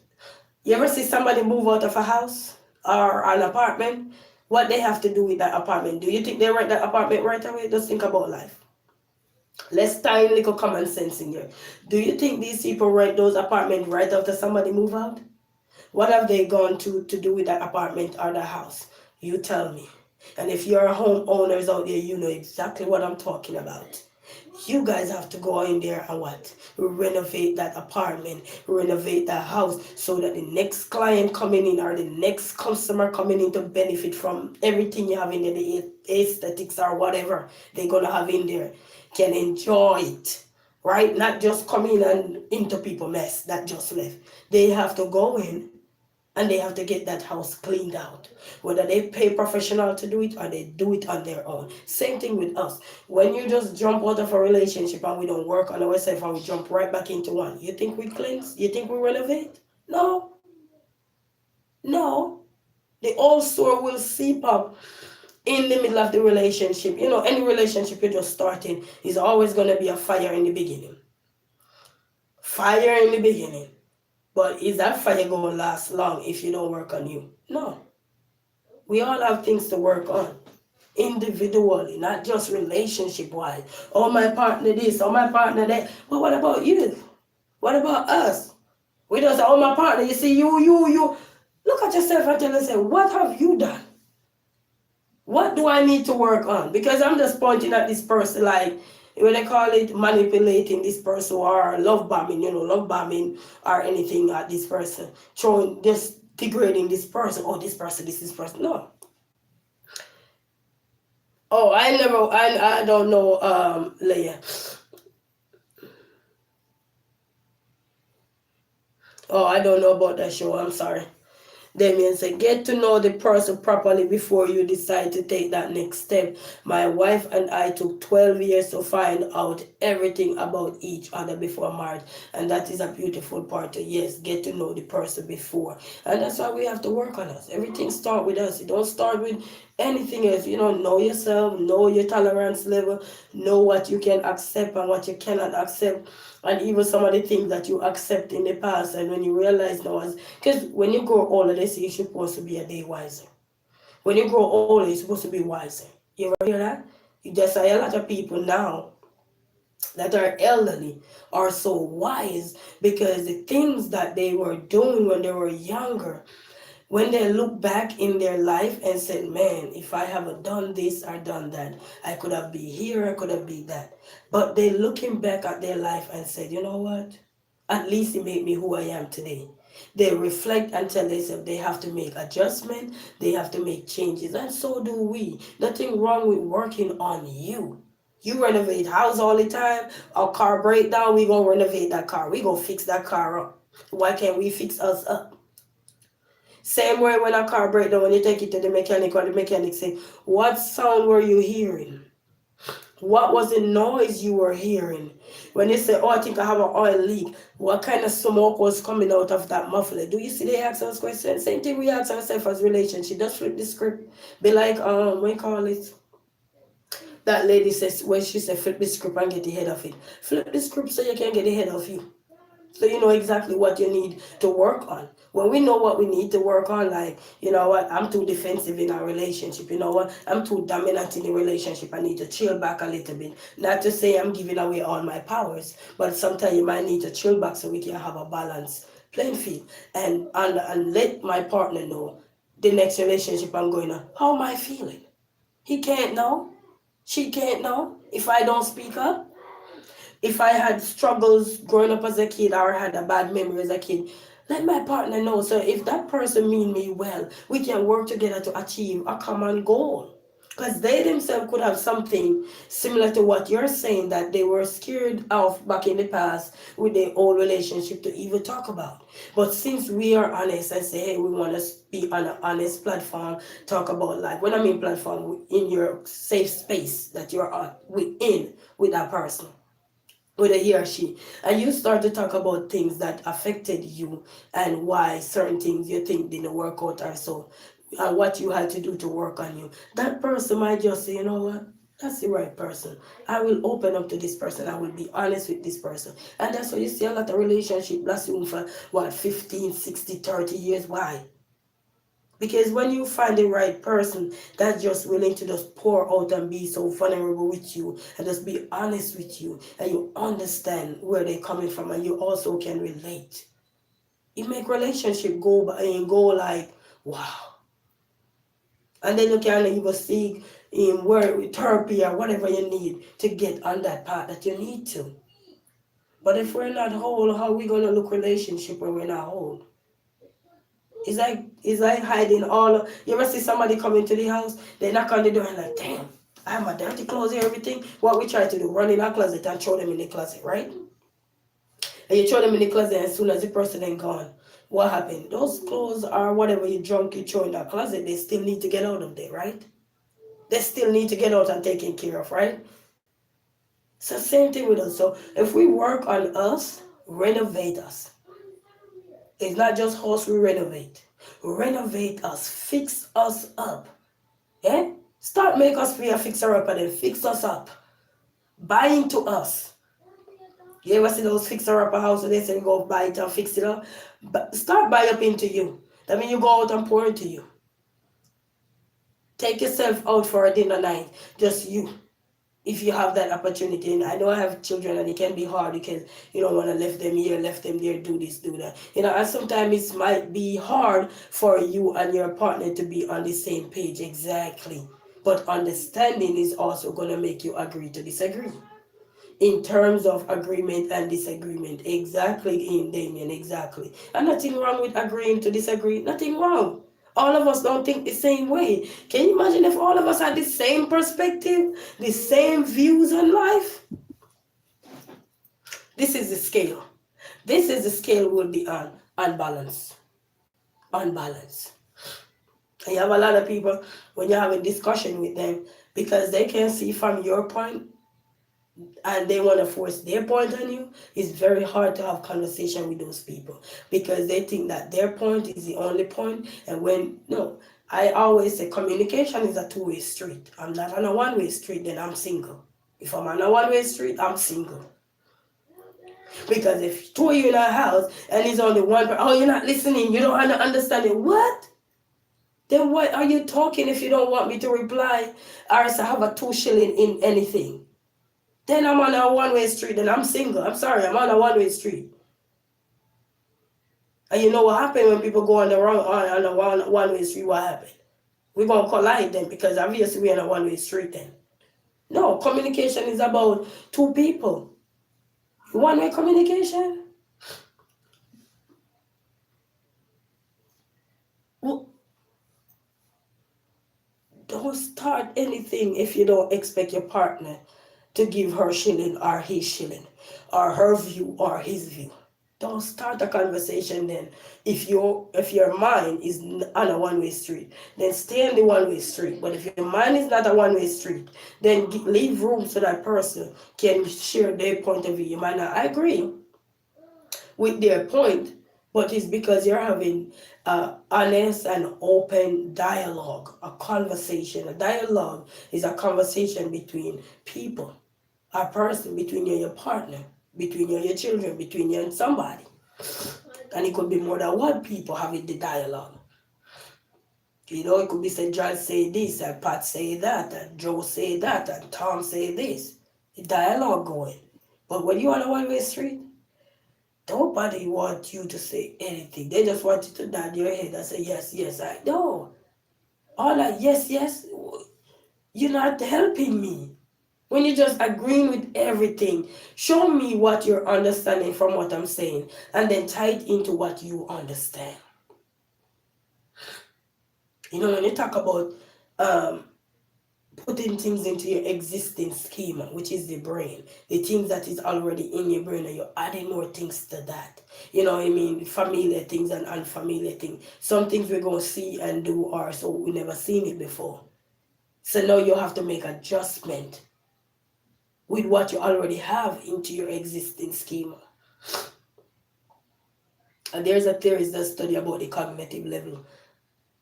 You ever see somebody move out of a house or an apartment? What they have to do with that apartment? Do you think they rent that apartment right away? Just think about life. Let's tie a little common sense in here. Do you think these people rent those apartments right after somebody move out? What have they gone to do with that apartment or the house? You tell me. And if you're homeowners out there, you know exactly what I'm talking about. You guys have to go in there and what? Renovate that apartment, renovate that house so that the next client coming in or the next customer coming in to benefit from everything you have in there, the aesthetics or whatever they're gonna have in there, can enjoy it. Right? Not just come in and into people mess that just left. They have to go in and they have to get that house cleaned out. Whether they pay professional to do it or they do it on their own. Same thing with us. When you just jump out of a relationship and we don't work on ourselves and we jump right back into one, you think we cleanse? You think we renovate? No. No. The old sore will seep up in the middle of the relationship. You know, any relationship you're just starting is always going to be a fire in the beginning. Fire in the beginning. But is that fire going to last long if you don't work on you? No. We all have things to work on individually, not just relationship wise. Oh, my partner this, oh, my partner that. But what about you? What about us? We don't say, oh, my partner, you see, you. Look at yourself and tell yourself, what have you done? What do I need to work on? Because I'm just pointing at this person like, when they call it manipulating this person or love bombing, love bombing or anything at this person, showing this degrading this person, oh, this person, this person. No. Oh, I don't know, Leia. Oh, I don't know about that show. I'm sorry. Damien said, get to know the person properly before you decide to take that next step. My wife and I took 12 years to find out everything about each other before marriage. And that is a beautiful part of, yes, get to know the person before. And that's why we have to work on us. Everything starts with us. It don't start with anything else. Know yourself, know your tolerance level, know what you can accept and what you cannot accept. And even some of the things that you accept in the past, and when you realize now, because when you grow older, they say you're supposed to be a day wiser. When you grow older, you're supposed to be wiser. You ever hear that? You just say a lot of people now that are elderly are so wise because the things that they were doing when they were younger, when they look back in their life and said, man, if I haven't done this or done that, I could have been here, I could have been that. But they looking back at their life and said, you know what? At least it made me who I am today. They reflect and tell themselves they have to make adjustment, they have to make changes, and so do we. Nothing wrong with working on you. You renovate house all the time. Our car break down, we gonna renovate that car. We gonna fix that car up. Why can't we fix us up? Same way when a car break down, when you take it to the mechanic or the mechanic say, what sound were you hearing? What was the noise you were hearing? When they say, oh, I think I have an oil leak, what kind of smoke was coming out of that muffler? Do you see they ask us questions? Same thing we ask ourselves as relationship. Just flip the script. Be like, what you call it? That lady says, when she said, flip the script and get the head of it. Flip the script so you can get the head of you. So you know exactly what you need to work on. When we know what we need to work on, like, you know what, I'm too defensive in our relationship. You know what, I'm too dominant in the relationship. I need to chill back a little bit. Not to say I'm giving away all my powers, but sometimes you might need to chill back so we can have a balanced playing field. And let my partner know the next relationship I'm going on. How am I feeling? He can't know. She can't know if I don't speak up. If I had struggles growing up as a kid or had a bad memory as a kid, let my partner know. So if that person mean me well, we can work together to achieve a common goal. Because they themselves could have something similar to what you're saying that they were scared of back in the past with their old relationship to even talk about. But since we are honest and say, hey, we want to be on an honest platform, talk about life. When I mean platform, in your safe space that you're within with that person, whether he or she, and you start to talk about things that affected you and why certain things you think didn't work out or so, and what you had to do to work on you, that person might just say, you know what, that's the right person. I will open up to this person. I will be honest with this person. And that's why you see a lot of relationship lasting for what, 15, 60, 30 years. Why? Because when you find the right person that's just willing to just pour out and be so vulnerable with you and just be honest with you and you understand where they're coming from and you also can relate, it make relationship go by and go like, wow. And then you can even seek in work with therapy or whatever you need to get on that path that you need to. But if we're not whole, how are we gonna look relationship when we're not whole? It's like hiding all. You ever see somebody come into the house, they knock on the door and like, damn, I have my dirty clothes and everything. What we try to do, run in our closet and throw them in the closet, right? And you throw them in the closet and as soon as the person is gone, what happened? Those clothes or whatever you drunk, you throw in that closet, they still need to get out of there, right? They still need to get out and taken care of, right? So same thing with us. So if we work on us, renovate us. It's not just house we renovate. Renovate us, fix us up. Yeah? Start make us be a fixer up and then fix us up. Buy into us. You ever see those fixer up a house and they say go buy it and fix it up? But start buy up into you. That means you go out and pour into you. Take yourself out for a dinner night. Just you. If you have that opportunity. And I know I have children and it can be hard because you don't want to left them here, left them there, do this, do that. You know, and sometimes it might be hard for you and your partner to be on the same page exactly. But understanding is also going to make you agree to disagree. In terms of agreement and disagreement. Exactly, in Damien, exactly. And nothing wrong with agreeing to disagree. Nothing wrong. All of us don't think the same way. Can you imagine if all of us had the same perspective, the same views on life? This is the scale. This is the scale will be on unbalanced. Unbalanced. And you have a lot of people when you're having discussion with them because they can see from your point and they want to force their point on you, it's very hard to have conversation with those people because they think that their point is the only point. And when, no, I always say communication is a two-way street. I'm not on a one-way street, then I'm single. If I'm on a one-way street, I'm single. Because if two of you in a house and it's only one person, oh, you're not listening, you don't understand it. What? Then what are you talking if you don't want me to reply or else I have a 2 shilling in anything? Then I'm on a one-way street and I'm single. I'm sorry, I'm on a one-way street. And you know what happened when people go on the wrong on a one-way street? What happened? We're gonna collide then because obviously we're on a one-way street then. No, communication is about two people. One-way communication. Well, don't start anything if you don't expect your partner to give her shilling or his shilling, or her view or his view. Don't start a conversation then. If your mind is on a one-way street, then stay on the one-way street. But if your mind is not a one-way street, then leave room so that person can share their point of view. You might not agree with their point, but it's because you're having honest and open dialogue, a conversation. A dialogue is a conversation between people, a person, between you and your partner, between you and your children, between you and somebody. And it could be more than one people having the dialogue. It could be say John say this, and Pat say that, and Joe say that, and Tom say this. The dialogue going. But when you're on a one-way street, nobody want you to say anything. They just want you to nod your head and say, yes, yes, I know. All that, yes, yes, you're not helping me. When you're just agreeing with everything, show me what you're understanding from what I'm saying, and then tie it into what you understand. When you talk about putting things into your existing schema, which is the brain, the things that is already in your brain, and you're adding more things to that. Familiar things and unfamiliar things. Some things we're going to see and do are so we never seen it before. So now you have to make adjustment with what you already have into your existing schema. And there's a theory that study about the cognitive level,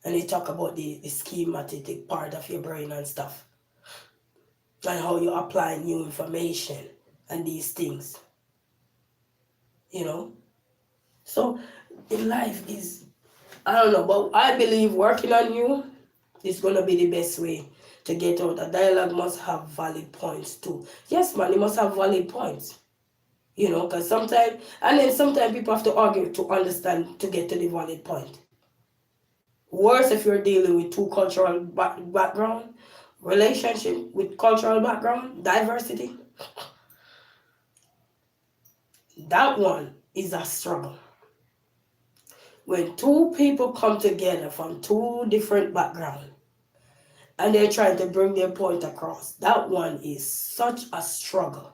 and they talk about the schematic part of your brain and stuff, and how you apply new information and these things. So in life is, I don't know, but I believe working on you is going to be the best way to get out. A dialogue must have valid points too. Yes, man, it must have valid points. Because sometimes people have to argue to understand, to get to the valid point. Worse if you're dealing with two cultural background, relationship with cultural background, diversity. That one is a struggle. When two people come together from two different backgrounds and they're trying to bring their point across, that one is such a struggle.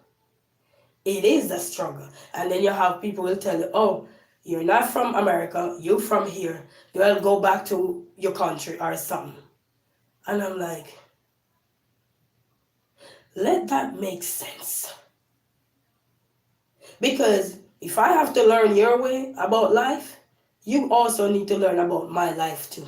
It is a struggle. And then you have people will tell you, oh, you're not from America, you're from here, you'll go back to your country or something. And I'm like, let that make sense. Because if I have to learn your way about life, you also need to learn about my life too.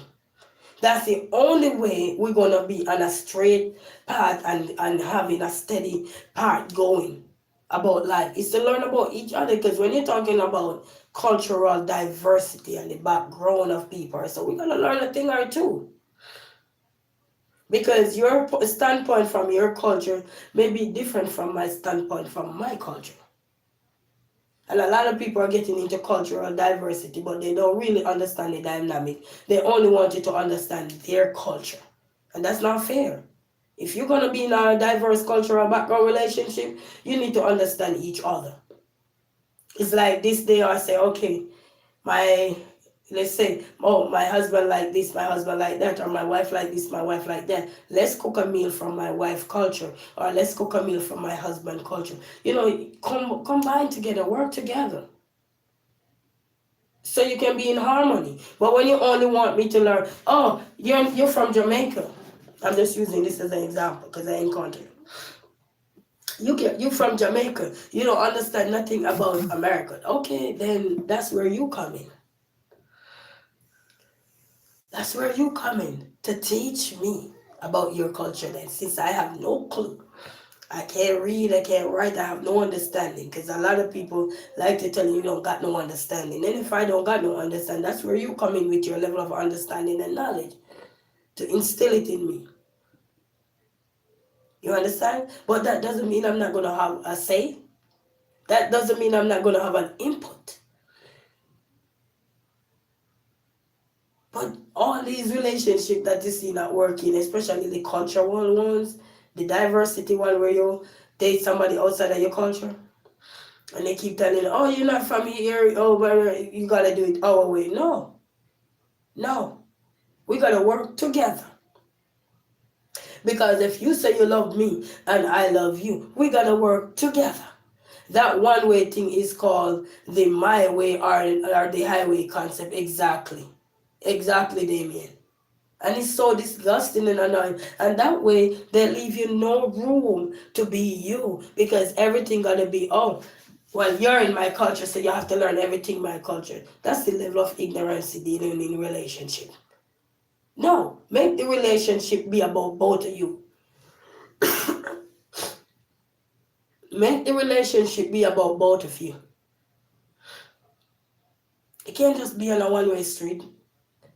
That's the only way we're going to be on a straight path and having a steady path going about life, is to learn about each other. Because when you're talking about cultural diversity and the background of people, so we're going to learn a thing or two. Because your standpoint from your culture may be different from my standpoint from my culture. And a lot of people are getting into cultural diversity, but they don't really understand the dynamic. They only want you to understand their culture. And that's not fair. If you're going to be in a diverse cultural background relationship, you need to understand each other. It's like this day I say, okay, let's say, oh, my husband like this, my husband like that, or my wife like this, my wife like that. Let's cook a meal from my wife's culture, or let's cook a meal from my husband's culture. Combine together, work together, so you can be in harmony. But when you only want me to learn, oh, you're from Jamaica. I'm just using this as an example because I ain't country. You from Jamaica. You don't understand nothing about America. Okay, then that's where you come in. That's where you come in, to teach me about your culture then, since I have no clue. I can't read, I can't write, I have no understanding. Because a lot of people like to tell you don't got no understanding. And if I don't got no understanding, that's where you come in with your level of understanding and knowledge to instill it in me. You understand? But that doesn't mean I'm not going to have a say. That doesn't mean I'm not going to have an input. But all these relationships that you see not working, especially the cultural ones, the diversity one where you date somebody outside of your culture, and they keep telling you, oh, you're not from here, oh, but you got to do it our way. No. We gotta work together. Because if you say you love me and I love you, we gotta work together. That one way thing is called the my way or the highway concept. Exactly. Exactly, Damien. And it's so disgusting and annoying. And that way they leave you no room to be you because everything gotta be, oh, well, you're in my culture, so you have to learn everything my culture. That's the level of ignorance dealing in relationship. No, make the relationship be about both of you. Make the relationship be about both of you. It can't just be on a one-way street,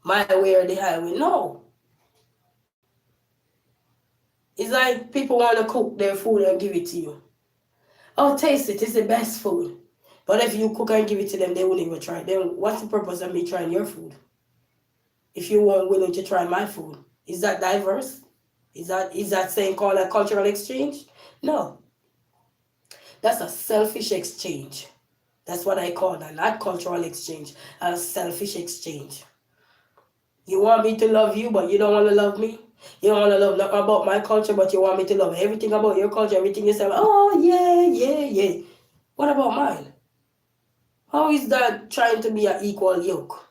my way or the highway. No. It's like people want to cook their food and give it to you. Oh, taste it. It's the best food. But if you cook and give it to them, they won't even try it. Then what's the purpose of me trying your food? If you weren't willing to try my food, is that diverse? Is that saying called a cultural exchange? No, that's a selfish exchange. That's what I call that, not cultural exchange, a selfish exchange. You want me to love you, but you don't want to love me. You don't want to love nothing about my culture, but you want me to love everything about your culture, everything you say. Oh yeah, yeah, yeah. What about mine? How is that trying to be an equal yoke?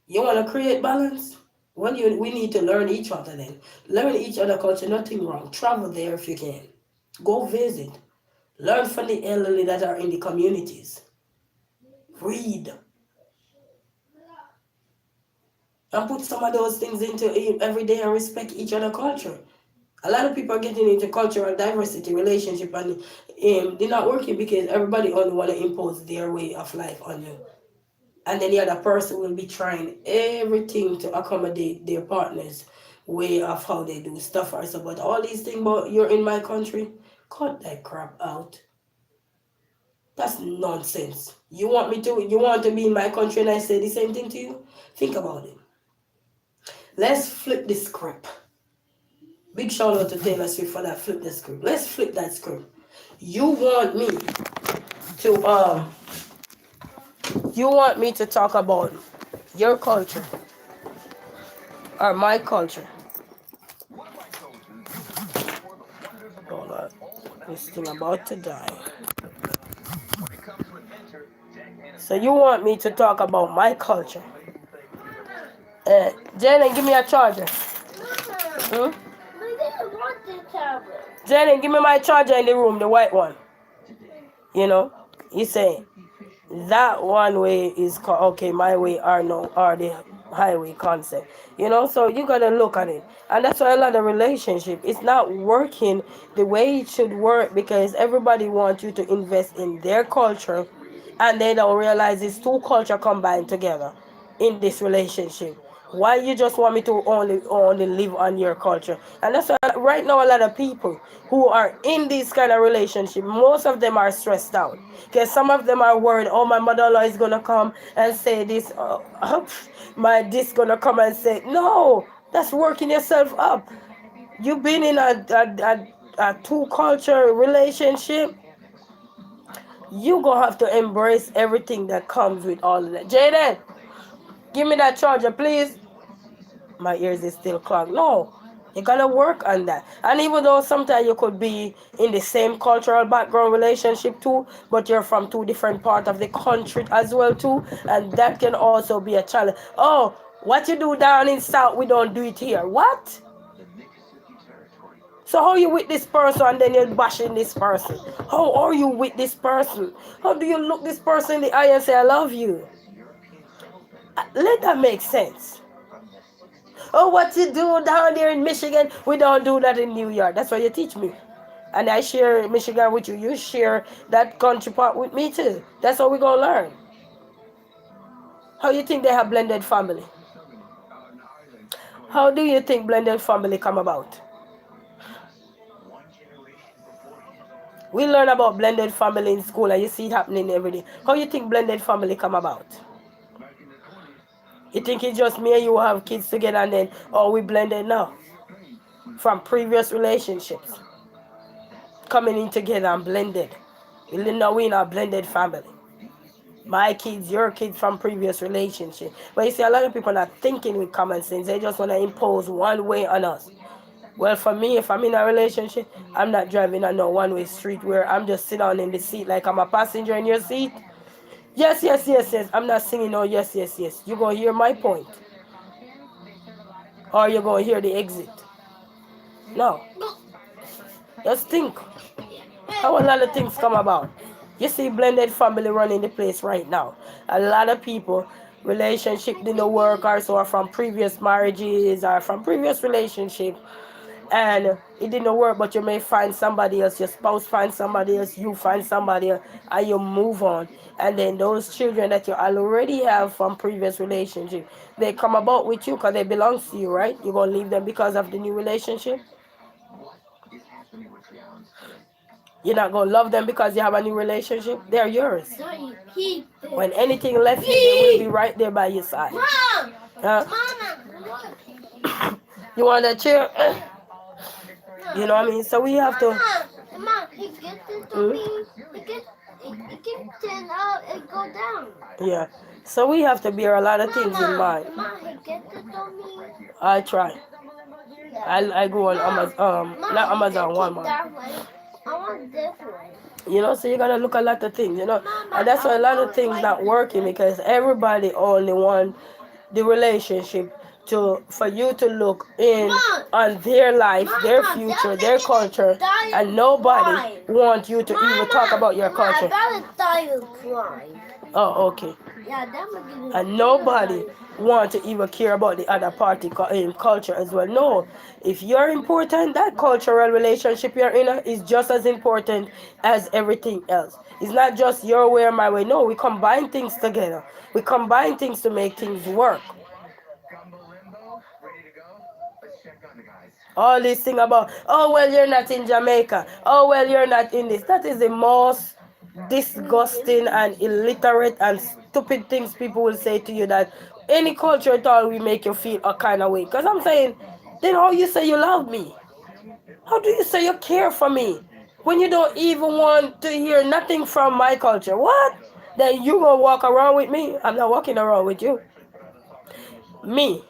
You want to create balance? Well, we need to learn each other then. Learn each other culture, nothing wrong. Travel there if you can. Go visit. Learn from the elderly that are in the communities. Read. And put some of those things into every day and respect each other culture. A lot of people are getting into cultural diversity relationship and they're not working because everybody only want to impose their way of life on you. And then the other person will be trying everything to accommodate their partner's way of how they do stuff or so. But all these things about you're in my country, cut that crap out. That's nonsense. You want to be in my country and I say the same thing to you? Think about it. Let's flip the script. Big shout out to Taylor Swift for that flip the script. Let's flip that script. You want me to talk about your culture or my culture. Hold on. This thing about to die. So you want me to talk about my culture? Jalen, give me a charger. Hmm? We didn't want the tablet. Jalen, give me my charger in the room, the white one. You know, you say that one way is called, okay, my way or no, or the highway concept. You know, so you gotta look at it. And that's why a lot of relationship, it's not working the way it should work because everybody wants you to invest in their culture and they don't realize it's two culture combined together in this relationship. Why you just want me to only live on your culture? And that's why right now a lot of people who are in this kind of relationship, most of them are stressed out because some of them are worried. Oh, my mother-in-law is gonna come and say this. My this gonna come and say no. That's working yourself up. You've been in a two culture relationship. You gonna have to embrace everything that comes with all of that. Jaden, give me that charger, please. My ears is still clogged. No, you gotta work on that. And even though sometimes you could be in the same cultural background relationship too, but you're from two different parts of the country as well too, and that can also be a challenge. Oh, what you do down in South, we don't do it here. What? So how you with this person and then you're bashing this person? How are you with this person? How do you look this person in the eye and say I love you? Let that make sense. Oh, what you do down there in Michigan, we don't do that in New York. That's what you teach me. And I share Michigan with you. You share that country part with me too. That's how we're going to learn. How you think they have blended family? How do you think blended family come about? We learn about blended family in school and you see it happening every day. How you think blended family come about? You think it's just me and you have kids together and then, oh, we blended now? From previous relationships. Coming in together and blended. We know we're in a blended family. My kids, your kids from previous relationship. But you see, a lot of people are not thinking with common sense. They just want to impose one way on us. Well, for me, if I'm in a relationship, I'm not driving on no one-way street where I'm just sitting down in the seat like I'm a passenger in your seat. Yes, yes, yes, yes. I'm not singing no yes, yes, yes. You're going to hear my point. Or you're going to hear the exit. No. Just think. How a lot of things come about. You see blended family running the place right now. A lot of people, relationship didn't work or so are from previous marriages or from previous relationship, and it didn't work, but you may find somebody else, your spouse finds somebody else, you find somebody else, and you move on. And then those children that you already have from previous relationship, they come about with you because they belong to you, right? You're going to leave them because of the new relationship. You're not going to love them because you have a new relationship. They're yours. When anything left you, they will be right there by your side. Mom! Huh? Mama! You want that chair? You know what I mean? So we have to. Mama, he gets it to me. It gets turn out and go down. Yeah. So we have to bear a lot of things in mind. Mama, he gets it to me. I try. I go on Amazon, not Amazon, Walmart. I want this way. You know, so you gotta look at a lot of things, you know, and that's why a lot of things not working because everybody only want the relationship to for you to look in on their life, their future, their culture, and nobody want you to even talk about your culture. I got a diet drive. Oh, okay. Yeah, that would give And nobody want to even care about the other party culture as well. No, if you're important, that cultural relationship you're in is just as important as everything else. It's not just your way or my way. No, we combine things together. We combine things to make things work. All this thing about, oh, well, you're not in Jamaica. Oh, well, you're not in this. That is the most disgusting and illiterate and stupid things people will say to you, that any culture at all will make you feel a kind of way. Because I'm saying, then how you say you love me? How do you say you care for me when you don't even want to hear nothing from my culture? What? Then you gonna walk around with me? I'm not walking around with you. Me,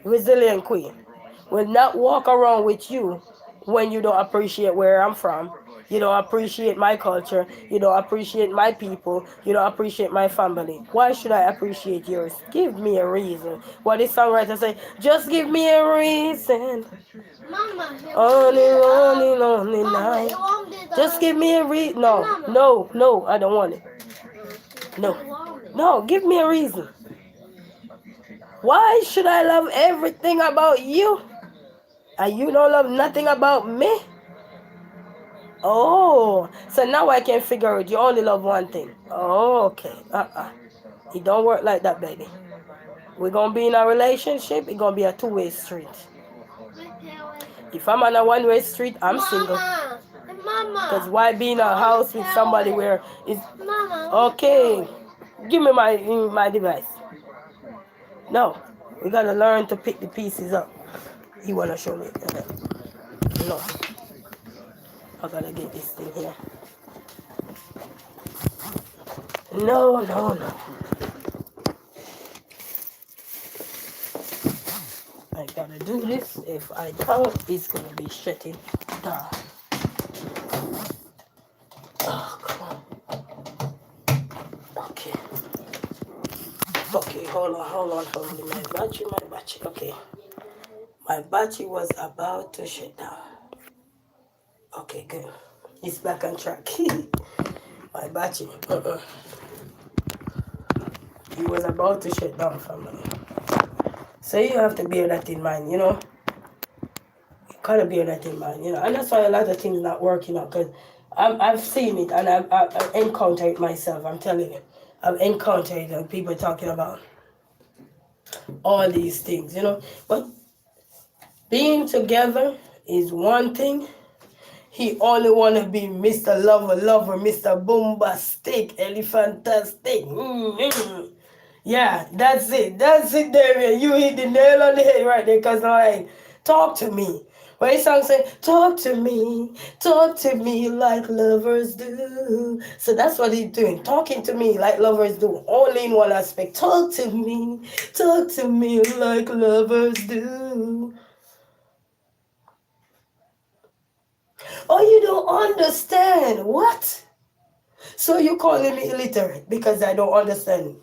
resilient queen, will not walk around with you when you don't appreciate where I'm from. You don't appreciate my culture. You don't appreciate my people. You don't appreciate my family. Why should I appreciate yours? Give me a reason. What the songwriter say? Just give me a reason. Mama, Only night. Just give me a reason. No, I don't want it. No, give me a reason. Why should I love everything about you and you don't love nothing about me? Oh, so now I can figure out you only love one thing. Oh, okay. It don't work like that, baby. We're gonna be in a relationship, it's gonna be a two-way street. If I'm on a one-way street, I'm single. Because why be in a house with somebody where it's okay? Give me my device. No, we gotta learn to pick the pieces up. You wanna show me? No. I gotta get this thing here. No. I gotta do this. If I don't, it's gonna be shutting down. Oh, come on. Okay, hold on. My battery. Okay. My battery was about to shut down. Okay, good. It's back on track. My battery. It was about to shut down, family. So you have to bear that in mind, you know. You gotta bear that in mind, you know. And that's why a lot of things not working out, because I've seen it and I've encountered it myself. I'm telling you, I've encountered it, people talking about all these things, you know. But being together is one thing. He only want to be Mr. Lover, Mr. Bombastic, Elephantastic. Yeah, that's it, Damian. You hit the nail on the head right there, because like, talk to me. But his song say, talk to me like lovers do. So that's what he's doing, talking to me like lovers do, only in one aspect. Talk to me like lovers do. Oh, you don't understand. What? So you calling me illiterate because I don't understand?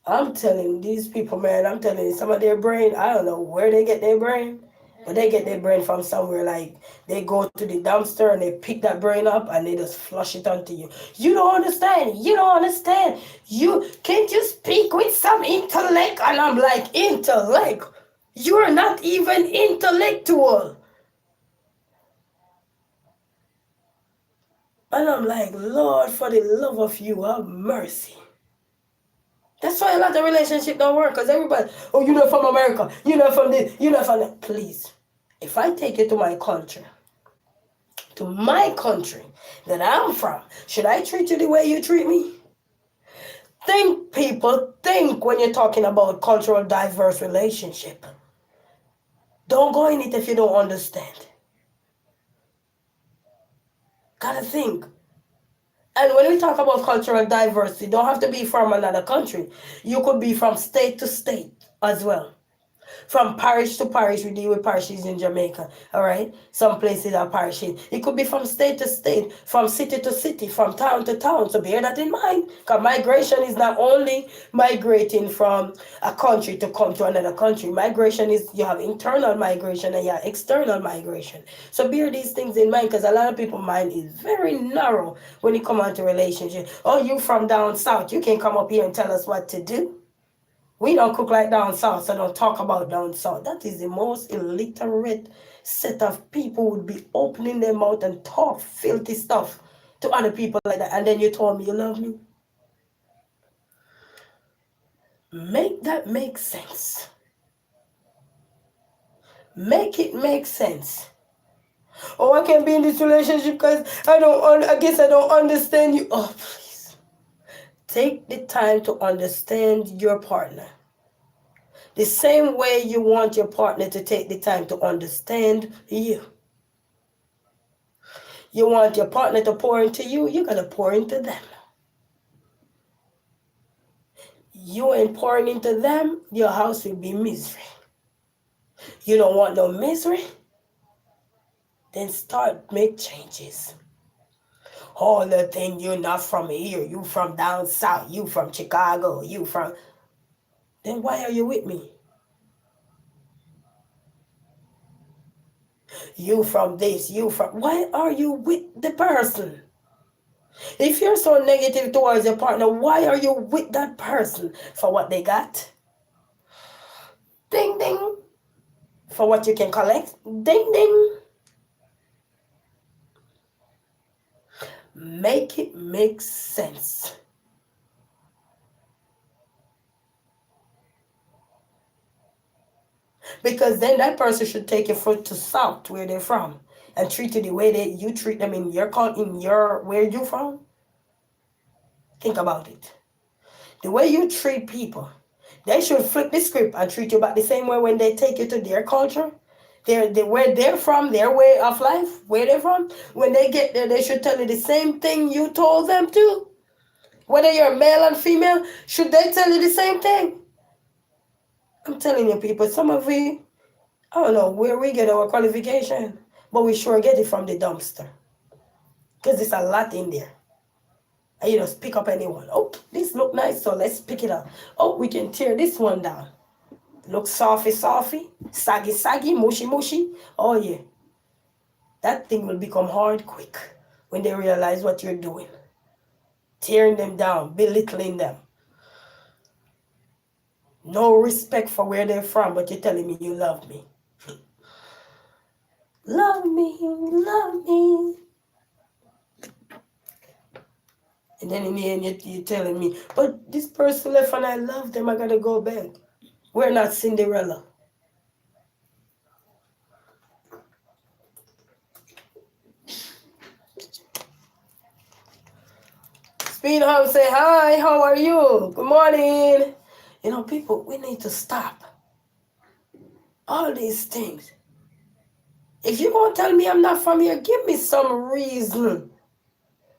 I'm telling these people, man, I'm telling you, some of their brain, I don't know where they get their brain, but they get their brain from somewhere. Like they go to the dumpster and they pick that brain up and they just flush it onto you. You don't understand. You don't understand. You can't you speak with some intellect? And I'm like, intellect? You're not even intellectual. And I'm like, Lord, for the love of you, have mercy. That's why a lot of relationships don't work, because everybody, oh, you're not from America, you're not from this, you're not from that. Please, if I take you to my country that I'm from, should I treat you the way you treat me? Think, people, think when you're talking about cultural diverse relationship. Don't go in it if you don't understand. Gotta think. And when we talk about cultural diversity, don't have to be from another country. You could be from state to state as well. From parish to parish, we deal with parishes in Jamaica, all right? Some places are parishes. It could be from state to state, from city to city, from town to town. So bear that in mind. Because migration is not only migrating from a country to come to another country. Migration is, you have internal migration and you have external migration. So bear these things in mind, because a lot of people's mind is very narrow when it comes to relationship. Oh, you from down south, you can come up here and tell us what to do. We don't cook like down south, so don't talk about down south. That is the most illiterate set of people would be opening their mouth and talk filthy stuff to other people like that. And then you told me you love me. Make that make sense. Make it make sense. Oh, I can't be in this relationship because I guess I don't understand you. Oh, please. Take the time to understand your partner. The same way you want your partner to take the time to understand you. You want your partner to pour into you, you gotta pour into them. You ain't pouring into them, your house will be misery. You don't want no misery? Then make changes. All the thing, you're not from here, you from down south, you from Chicago, then why are you with me? You from this, why are you with the person? If you're so negative towards your partner, why are you with that person? For what they got? Ding ding. For what you can collect? Ding ding. Make it make sense. Because then that person should take your foot to south where they're from and treat you the way that you treat them in your where you from. Think about it. The way you treat people, they should flip the script and treat you back the same way when they take you to their culture. Where they're from, their way of life, where they're from. When they get there, they should tell you the same thing you told them to. Whether you're male and female, should they tell you the same thing? I'm telling you, people, some of we, I don't know where we get our qualification, but we sure get it from the dumpster. Because there's a lot in there. And you just pick up anyone. Oh, this look nice, so let's pick it up. Oh, we can tear this one down. Look softy, saggy, saggy, mushy, mushy. Oh, yeah. That thing will become hard quick when they realize what you're doing. Tearing them down, belittling them. No respect for where they're from, but you're telling me you love me. Love me, love me. And then in the end, you're telling me, but this person left and I love them, I gotta go back. We're not Cinderella. Speed Hub say, hi, how are you? Good morning. You know, people, we need to stop all these things. If you're going to tell me I'm not from here, give me some reason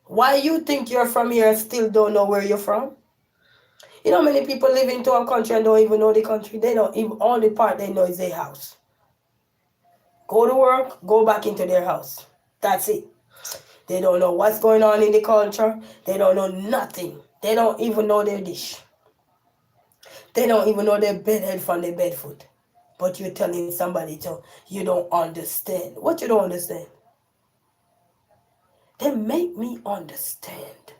why you think you're from here and still don't know where you're from. You know how many people live into a country and don't even know the country? They don't even, only part they know is their house. Go to work, go back into their house. That's it. They don't know what's going on in the culture. They don't know nothing. They don't even know their dish. They don't even know their bedhead from their bedfoot. But you're telling somebody to, you don't understand. What you don't understand? They make me understand.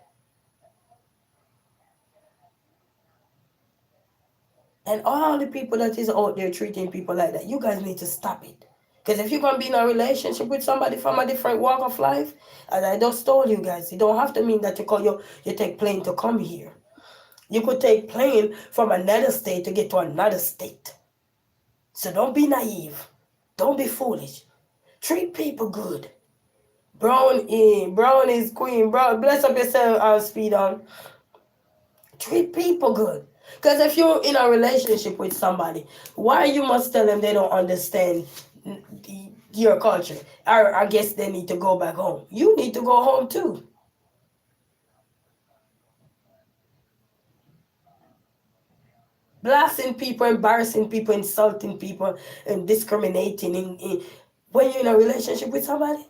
And all the people that is out there treating people like that, you guys need to stop it. Because if you're going to be in a relationship with somebody from a different walk of life, as I just told you guys, it don't have to mean that you take plane to come here. You could take plane from another state to get to another state. So don't be naive. Don't be foolish. Treat people good. Brown is queen. Brown, bless up yourself, speed on. Treat people good. Because if you're in a relationship with somebody, why you must tell them they don't understand your culture? Or I guess they need to go back home. You need to go home too. Blasting people, embarrassing people, insulting people, and discriminating when you're in a relationship with somebody,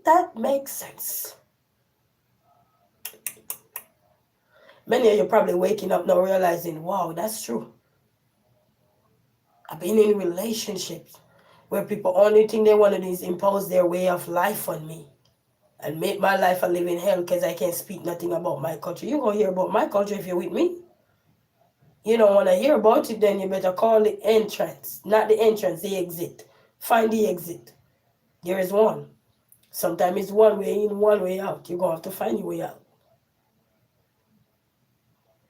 that makes sense. Many of you probably waking up now realizing, wow, that's true. I've been in relationships where people only thing they want to do is impose their way of life on me and make my life a living hell because I can't speak nothing about my culture. You're going to hear about my culture if you're with me. You don't want to hear about it, then you better call the entrance. Not the entrance, the exit. Find the exit. There is one. Sometimes it's one way in, one way out. You're going to have to find your way out.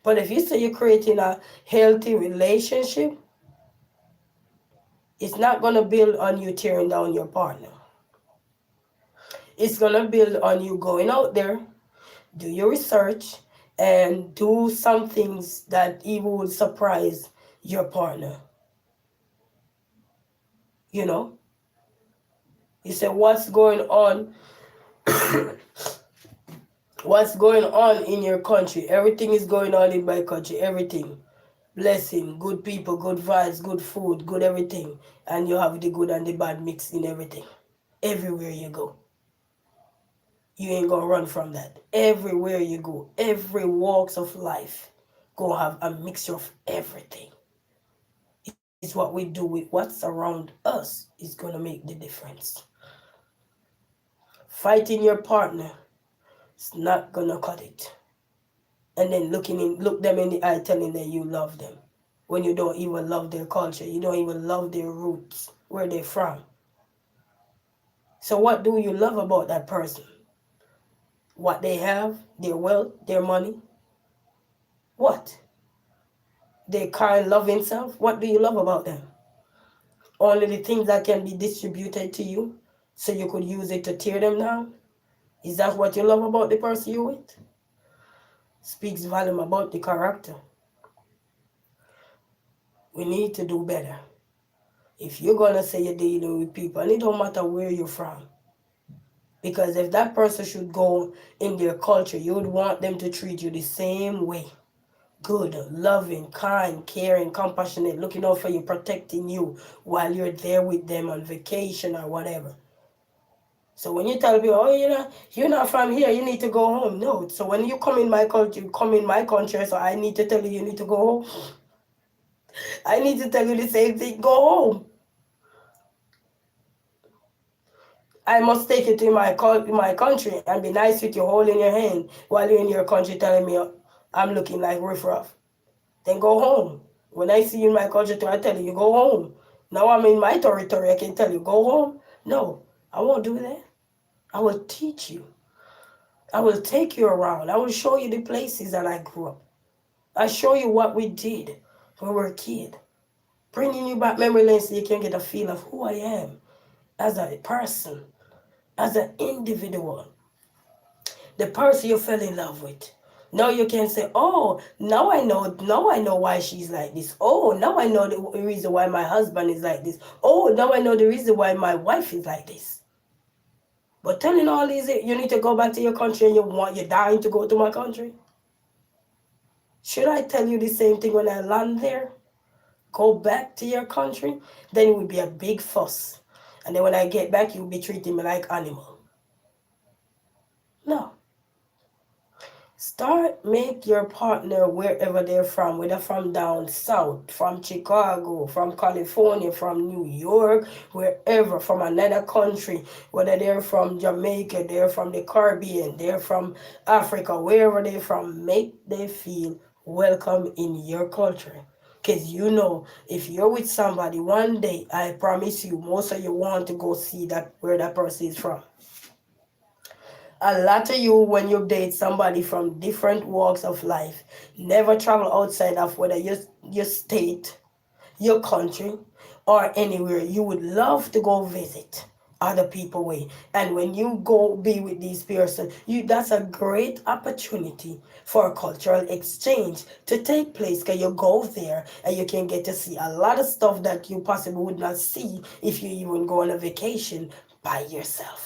But if you say you're creating a healthy relationship, it's not going to build on you tearing down your partner. It's going to build on you going out there, do your research, and do some things that even will surprise your partner. You know? You say, what's going on? What's going on in your country? Everything is going on in my country. Everything. Blessing, good people, good vibes, good food, good everything. And you have the good and the bad mixed in everything. Everywhere you go. You ain't gonna run from that. Everywhere you go, every walks of life, gonna have a mixture of everything. It's what we do with what's around us is gonna make the difference. Fighting your partner is not gonna cut it. And then look them in the eye telling them you love them. When you don't even love their culture, you don't even love their roots, where they're from. So what do you love about that person? What they have, their wealth, their money? What? Their kind, loving self? What do you love about them? Only the things that can be distributed to you so you could use it to tear them down? Is that what you love about the person you're with? Speaks volume about the character. We need to do better. If you're going to say you're dealing with people, and it don't matter where you're from, because if that person should go in their culture, you would want them to treat you the same way. Good, loving, kind, caring, compassionate, looking out for you, protecting you while you're there with them on vacation or whatever. So when you tell people, oh, you're not from here, you need to go home. No. So when you come in my culture, you come in my country, so I need to tell you need to go home. I need to tell you the same thing, go home. I must take you to my country and be nice with you, holding your hand while you're in your country telling me I'm looking like riffraff. Then go home. When I see you in my country, I tell you, go home. Now I'm in my territory, I can tell you, go home. No, I won't do that. I will teach you. I will take you around. I will show you the places that I grew up. I show you what we did when we were a kid. Bringing you back memory lane so you can get a feel of who I am as a person, as an individual. The person you fell in love with. Now you can say, oh, now I know why she's like this. Oh, now I know the reason why my husband is like this. Oh, now I know the reason why my wife is like this. But telling all these, you need to go back to your country and you're dying to go to my country. Should I tell you the same thing when I land there? Go back to your country? Then it would be a big fuss. And then when I get back, you'll be treating me like animal. No. Start make your partner wherever they're from, whether from down south, from Chicago, from California, from New York, wherever, from another country, whether they're from Jamaica, they're from the Caribbean, they're from Africa, wherever they're from, make them feel welcome in your culture. Because you know, if you're with somebody one day, I promise you, most of you want to go see that where that person is from. A lot of you, when you date somebody from different walks of life, never travel outside of whether your state, your country, or anywhere. You would love to go visit other people way. And when you go be with these person, that's a great opportunity for a cultural exchange to take place, because you go there and you can get to see a lot of stuff that you possibly would not see if you even go on a vacation by yourself.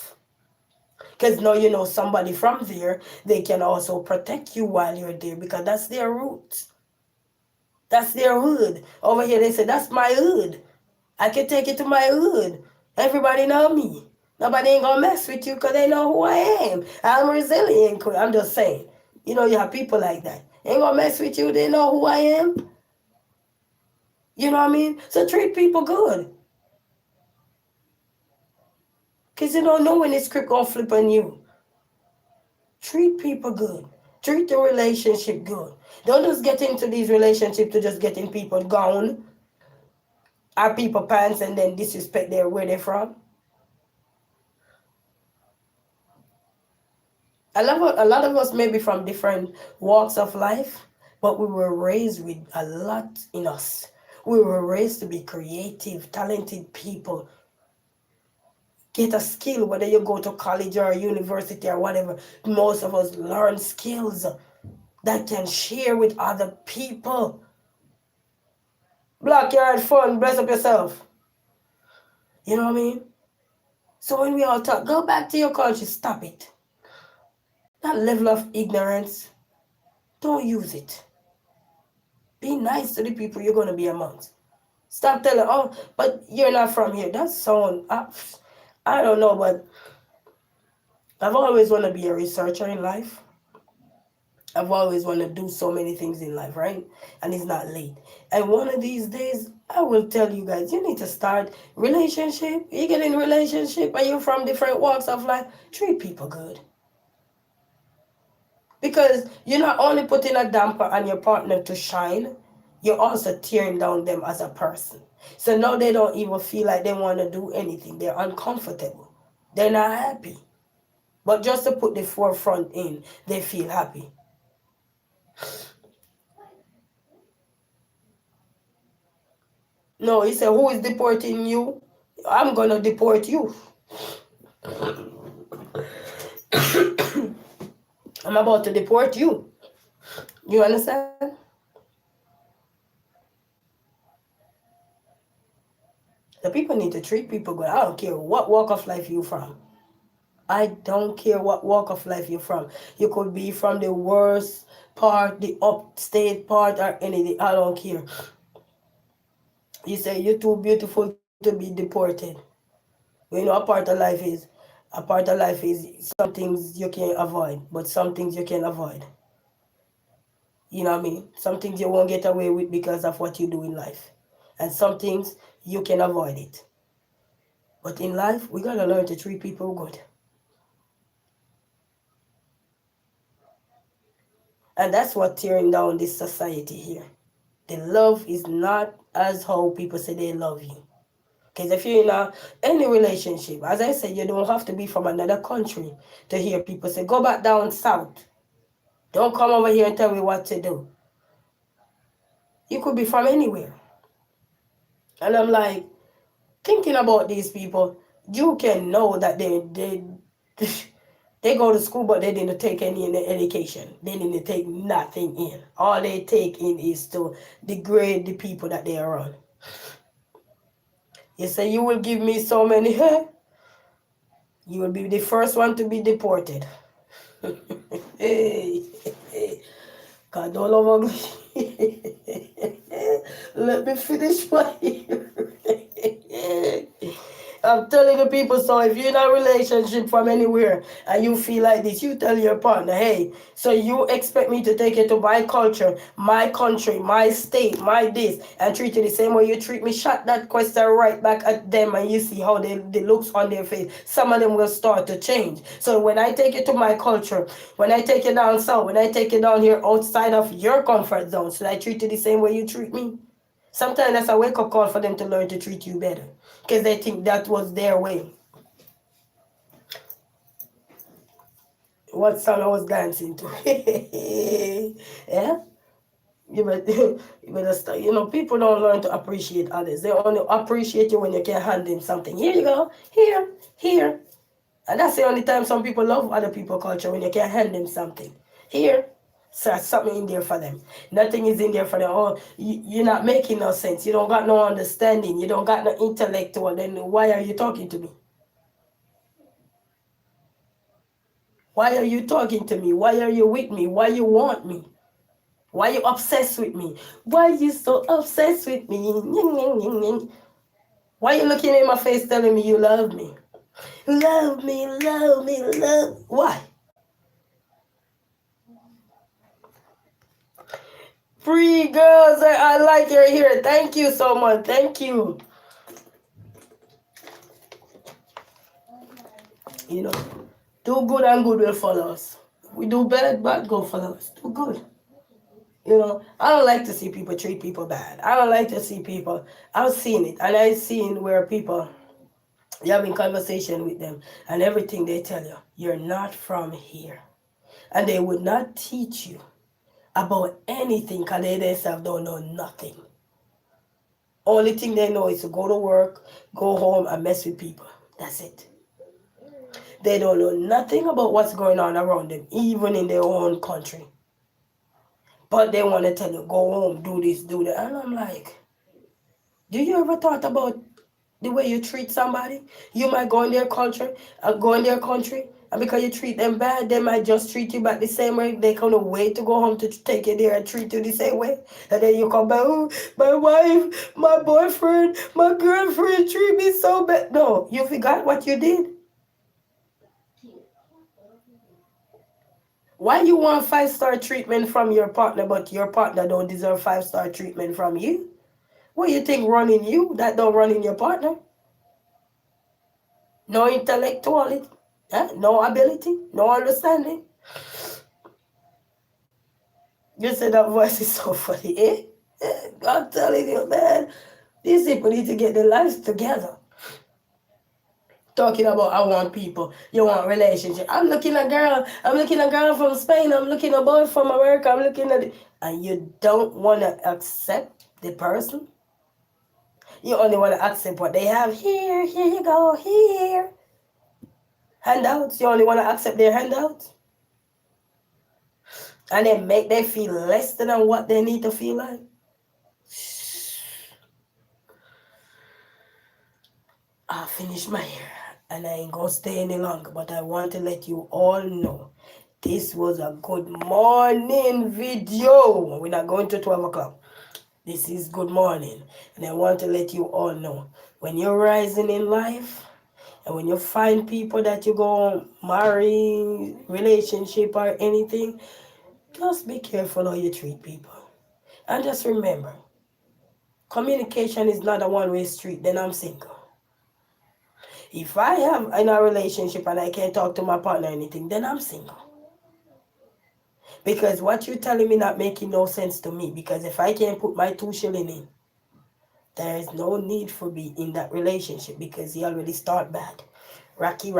Because now you know somebody from there, they can also protect you while you're there, because that's their roots. That's their hood. Over here they say, that's my hood. I can take you to my hood. Everybody know me. Nobody ain't gonna mess with you because they know who I am. I'm resilient. I'm just saying. You know, you have people like that. Ain't gonna mess with you. They know who I am. You know what I mean? So treat people good. Because you don't know when this script gonna flip on you. Treat people good. Treat the relationship good. Don't just get into these relationships to just getting people gone or people pants and then disrespect where they're from. A lot of us may be from different walks of life, but we were raised with a lot in us. We were raised to be creative, talented people. Get a skill, whether you go to college or university or whatever. Most of us learn skills that can share with other people. Black yard fun, bless up yourself. You know what I mean? So when we all talk, go back to your country, stop it. That level of ignorance, don't use it. Be nice to the people you're going to be amongst. Stop telling, oh, but you're not from here. That's someone, I don't know, but I've always wanted to be a researcher in life. I've always wanted to do so many things in life, right? And it's not late. And one of these days, I will tell you guys, you need to start relationship. You get in relationship and you're from different walks of life. Treat people good. Because you're not only putting a damper on your partner to shine, you're also tearing down them as a person. So now they don't even feel like they want to do anything. They're uncomfortable. They're not happy. But just to put the forefront in, they feel happy. No, he said, who is deporting you? I'm going to deport you. I'm about to deport you. You understand? The people need to treat people good. I don't care what walk of life you're from. I don't care what walk of life you're from. You could be from the worst part, the upstate part, or anything. I don't care. You say you're too beautiful to be deported. You know, a part of life is some things you can avoid, but some things you can avoid. You know what I mean? Some things you won't get away with because of what you do in life. And some things you can avoid it. But in life, we gotta learn to treat people good. And that's what tearing down this society here. The love is not as how people say they love you. Because if you're in any relationship, as I said, you don't have to be from another country to hear people say, go back down south. Don't come over here and tell me what to do. You could be from anywhere. And I'm like, thinking about these people, you can know that they They go to school, but they didn't take any in the education. They didn't take nothing in. All they take in is to degrade the people that they are on. You say you will give me so many, you will be the first one to be deported. Hey, God, don't over me. Let me finish my I'm telling the people, so if you're in a relationship from anywhere and you feel like this, you tell your partner, hey, so you expect me to take you to my culture, my country, my state, my this, and treat you the same way you treat me? Shut that question right back at them and you see how the looks on their face. Some of them will start to change. So when I take you to my culture, when I take you down south, when I take you down here outside of your comfort zone, should I treat you the same way you treat me? Sometimes that's a wake-up call for them to learn to treat you better because they think that was their way. What song I was dancing to? Yeah? You better start. You know, people don't learn to appreciate others. They only appreciate you when you can hand them something. Here you go. Here. And that's the only time some people love other people's culture, when you can hand them something. Here. So something in there for them. Nothing is in there for them. Oh, you're not making no sense. You don't got no understanding. You don't got no intellectual. Then why are you talking to me? Why are you talking to me? Why are you with me? Why you want me? Why you obsessed with me? Why you so obsessed with me? Why you looking in my face telling me you love me? Love me, love me, love. Why? Free girls, I like your hair. Thank you so much. Thank you. You know, do good and good will follow us. We do bad, bad go follow us. Do good. You know, I don't like to see people treat people bad. I don't like to see people. I've seen it, and I've seen where people, you're having conversation with them, and everything they tell you, you're not from here, and they would not teach you about anything because they themselves don't know nothing. Only thing they know is to go to work, go home, and mess with people. That's it. They don't know nothing about what's going on around them, even in their own country. But they want to tell you, go home, do this, do that. And I'm like, do you ever thought about the way you treat somebody? You might go in their culture, go in their country, and because you treat them bad, they might just treat you back the same way. They can't wait to go home to take you there and treat you the same way. And then you come back, oh, my wife, my boyfriend, my girlfriend treat me so bad. No, you forgot what you did. Why you want 5-star treatment from your partner, but your partner don't deserve 5-star treatment from you? What you think run in you that don't run in your partner? No intellectuality, no ability, no understanding. You said that voice is so funny, eh? I'm telling you, man, these people need to get their lives together. Talking about I want people, you want relationship. I'm looking at a girl from Spain, I'm looking at a boy from America, I'm looking at it, and you don't want to accept the person. You only want to accept what they have. Here you go, here. Handouts, you only want to accept their handouts. And then make them feel less than what they need to feel like. I'll finish my hair and I ain't gonna stay any longer, but I want to let you all know this was a good morning video. We're not going to 12 o'clock. This is good morning, and I want to let you all know, when you're rising in life and when you find people that you go marry, relationship or anything, just be careful how you treat people. And just remember, communication is not a one-way street. Then I'm single. If I have in a relationship and I can't talk to my partner or anything, then I'm single. Because what you're telling me not making no sense to me. Because if I can't put my 2 shilling in, there is no need for me in that relationship, because he already start bad. Rocky.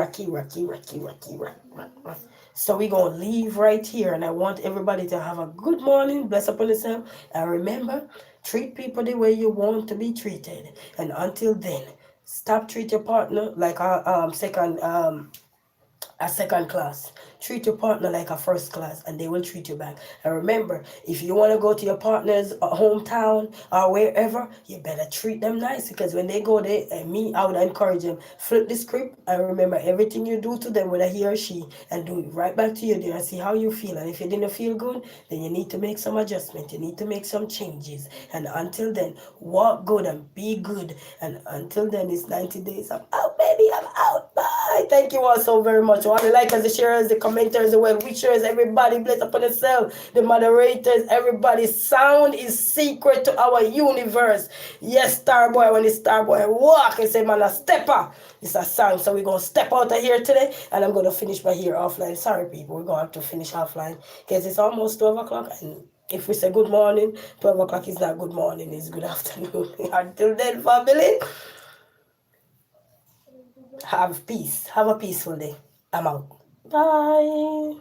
So we're going to leave right here, and I want everybody to have a good morning. Bless upon yourself. And remember, treat people the way you want to be treated. And until then, stop treat your partner like a second a second class. Treat your partner like a first class and they will treat you back. And remember, if you want to go to your partner's hometown or wherever, you better treat them nice because when they go there, and me, I would encourage them, flip the script and remember everything you do to them, whether he or she, and do it right back to you there and see how you feel. And if you didn't feel good, then you need to make some adjustment. You need to make some changes. And until then, walk good and be good. And until then, it's 90 days. I'm out, baby. I'm out. Bye. Thank you all so very much. All the likers, the sharers, the commenters, the well wishers, everybody bless upon yourself, the moderators, everybody. Sound is secret to our universe. Yes, Starboy, when the Starboy walk, he say, man, a stepper. It's a song, so we're going to step out of here today, and I'm going to finish by here offline. Sorry, people, we're going to have to finish offline, because it's almost 12 o'clock, and if we say good morning, 12 o'clock is not good morning, it's good afternoon. Until then, family, have peace. Have a peaceful day. I'm out. Bye.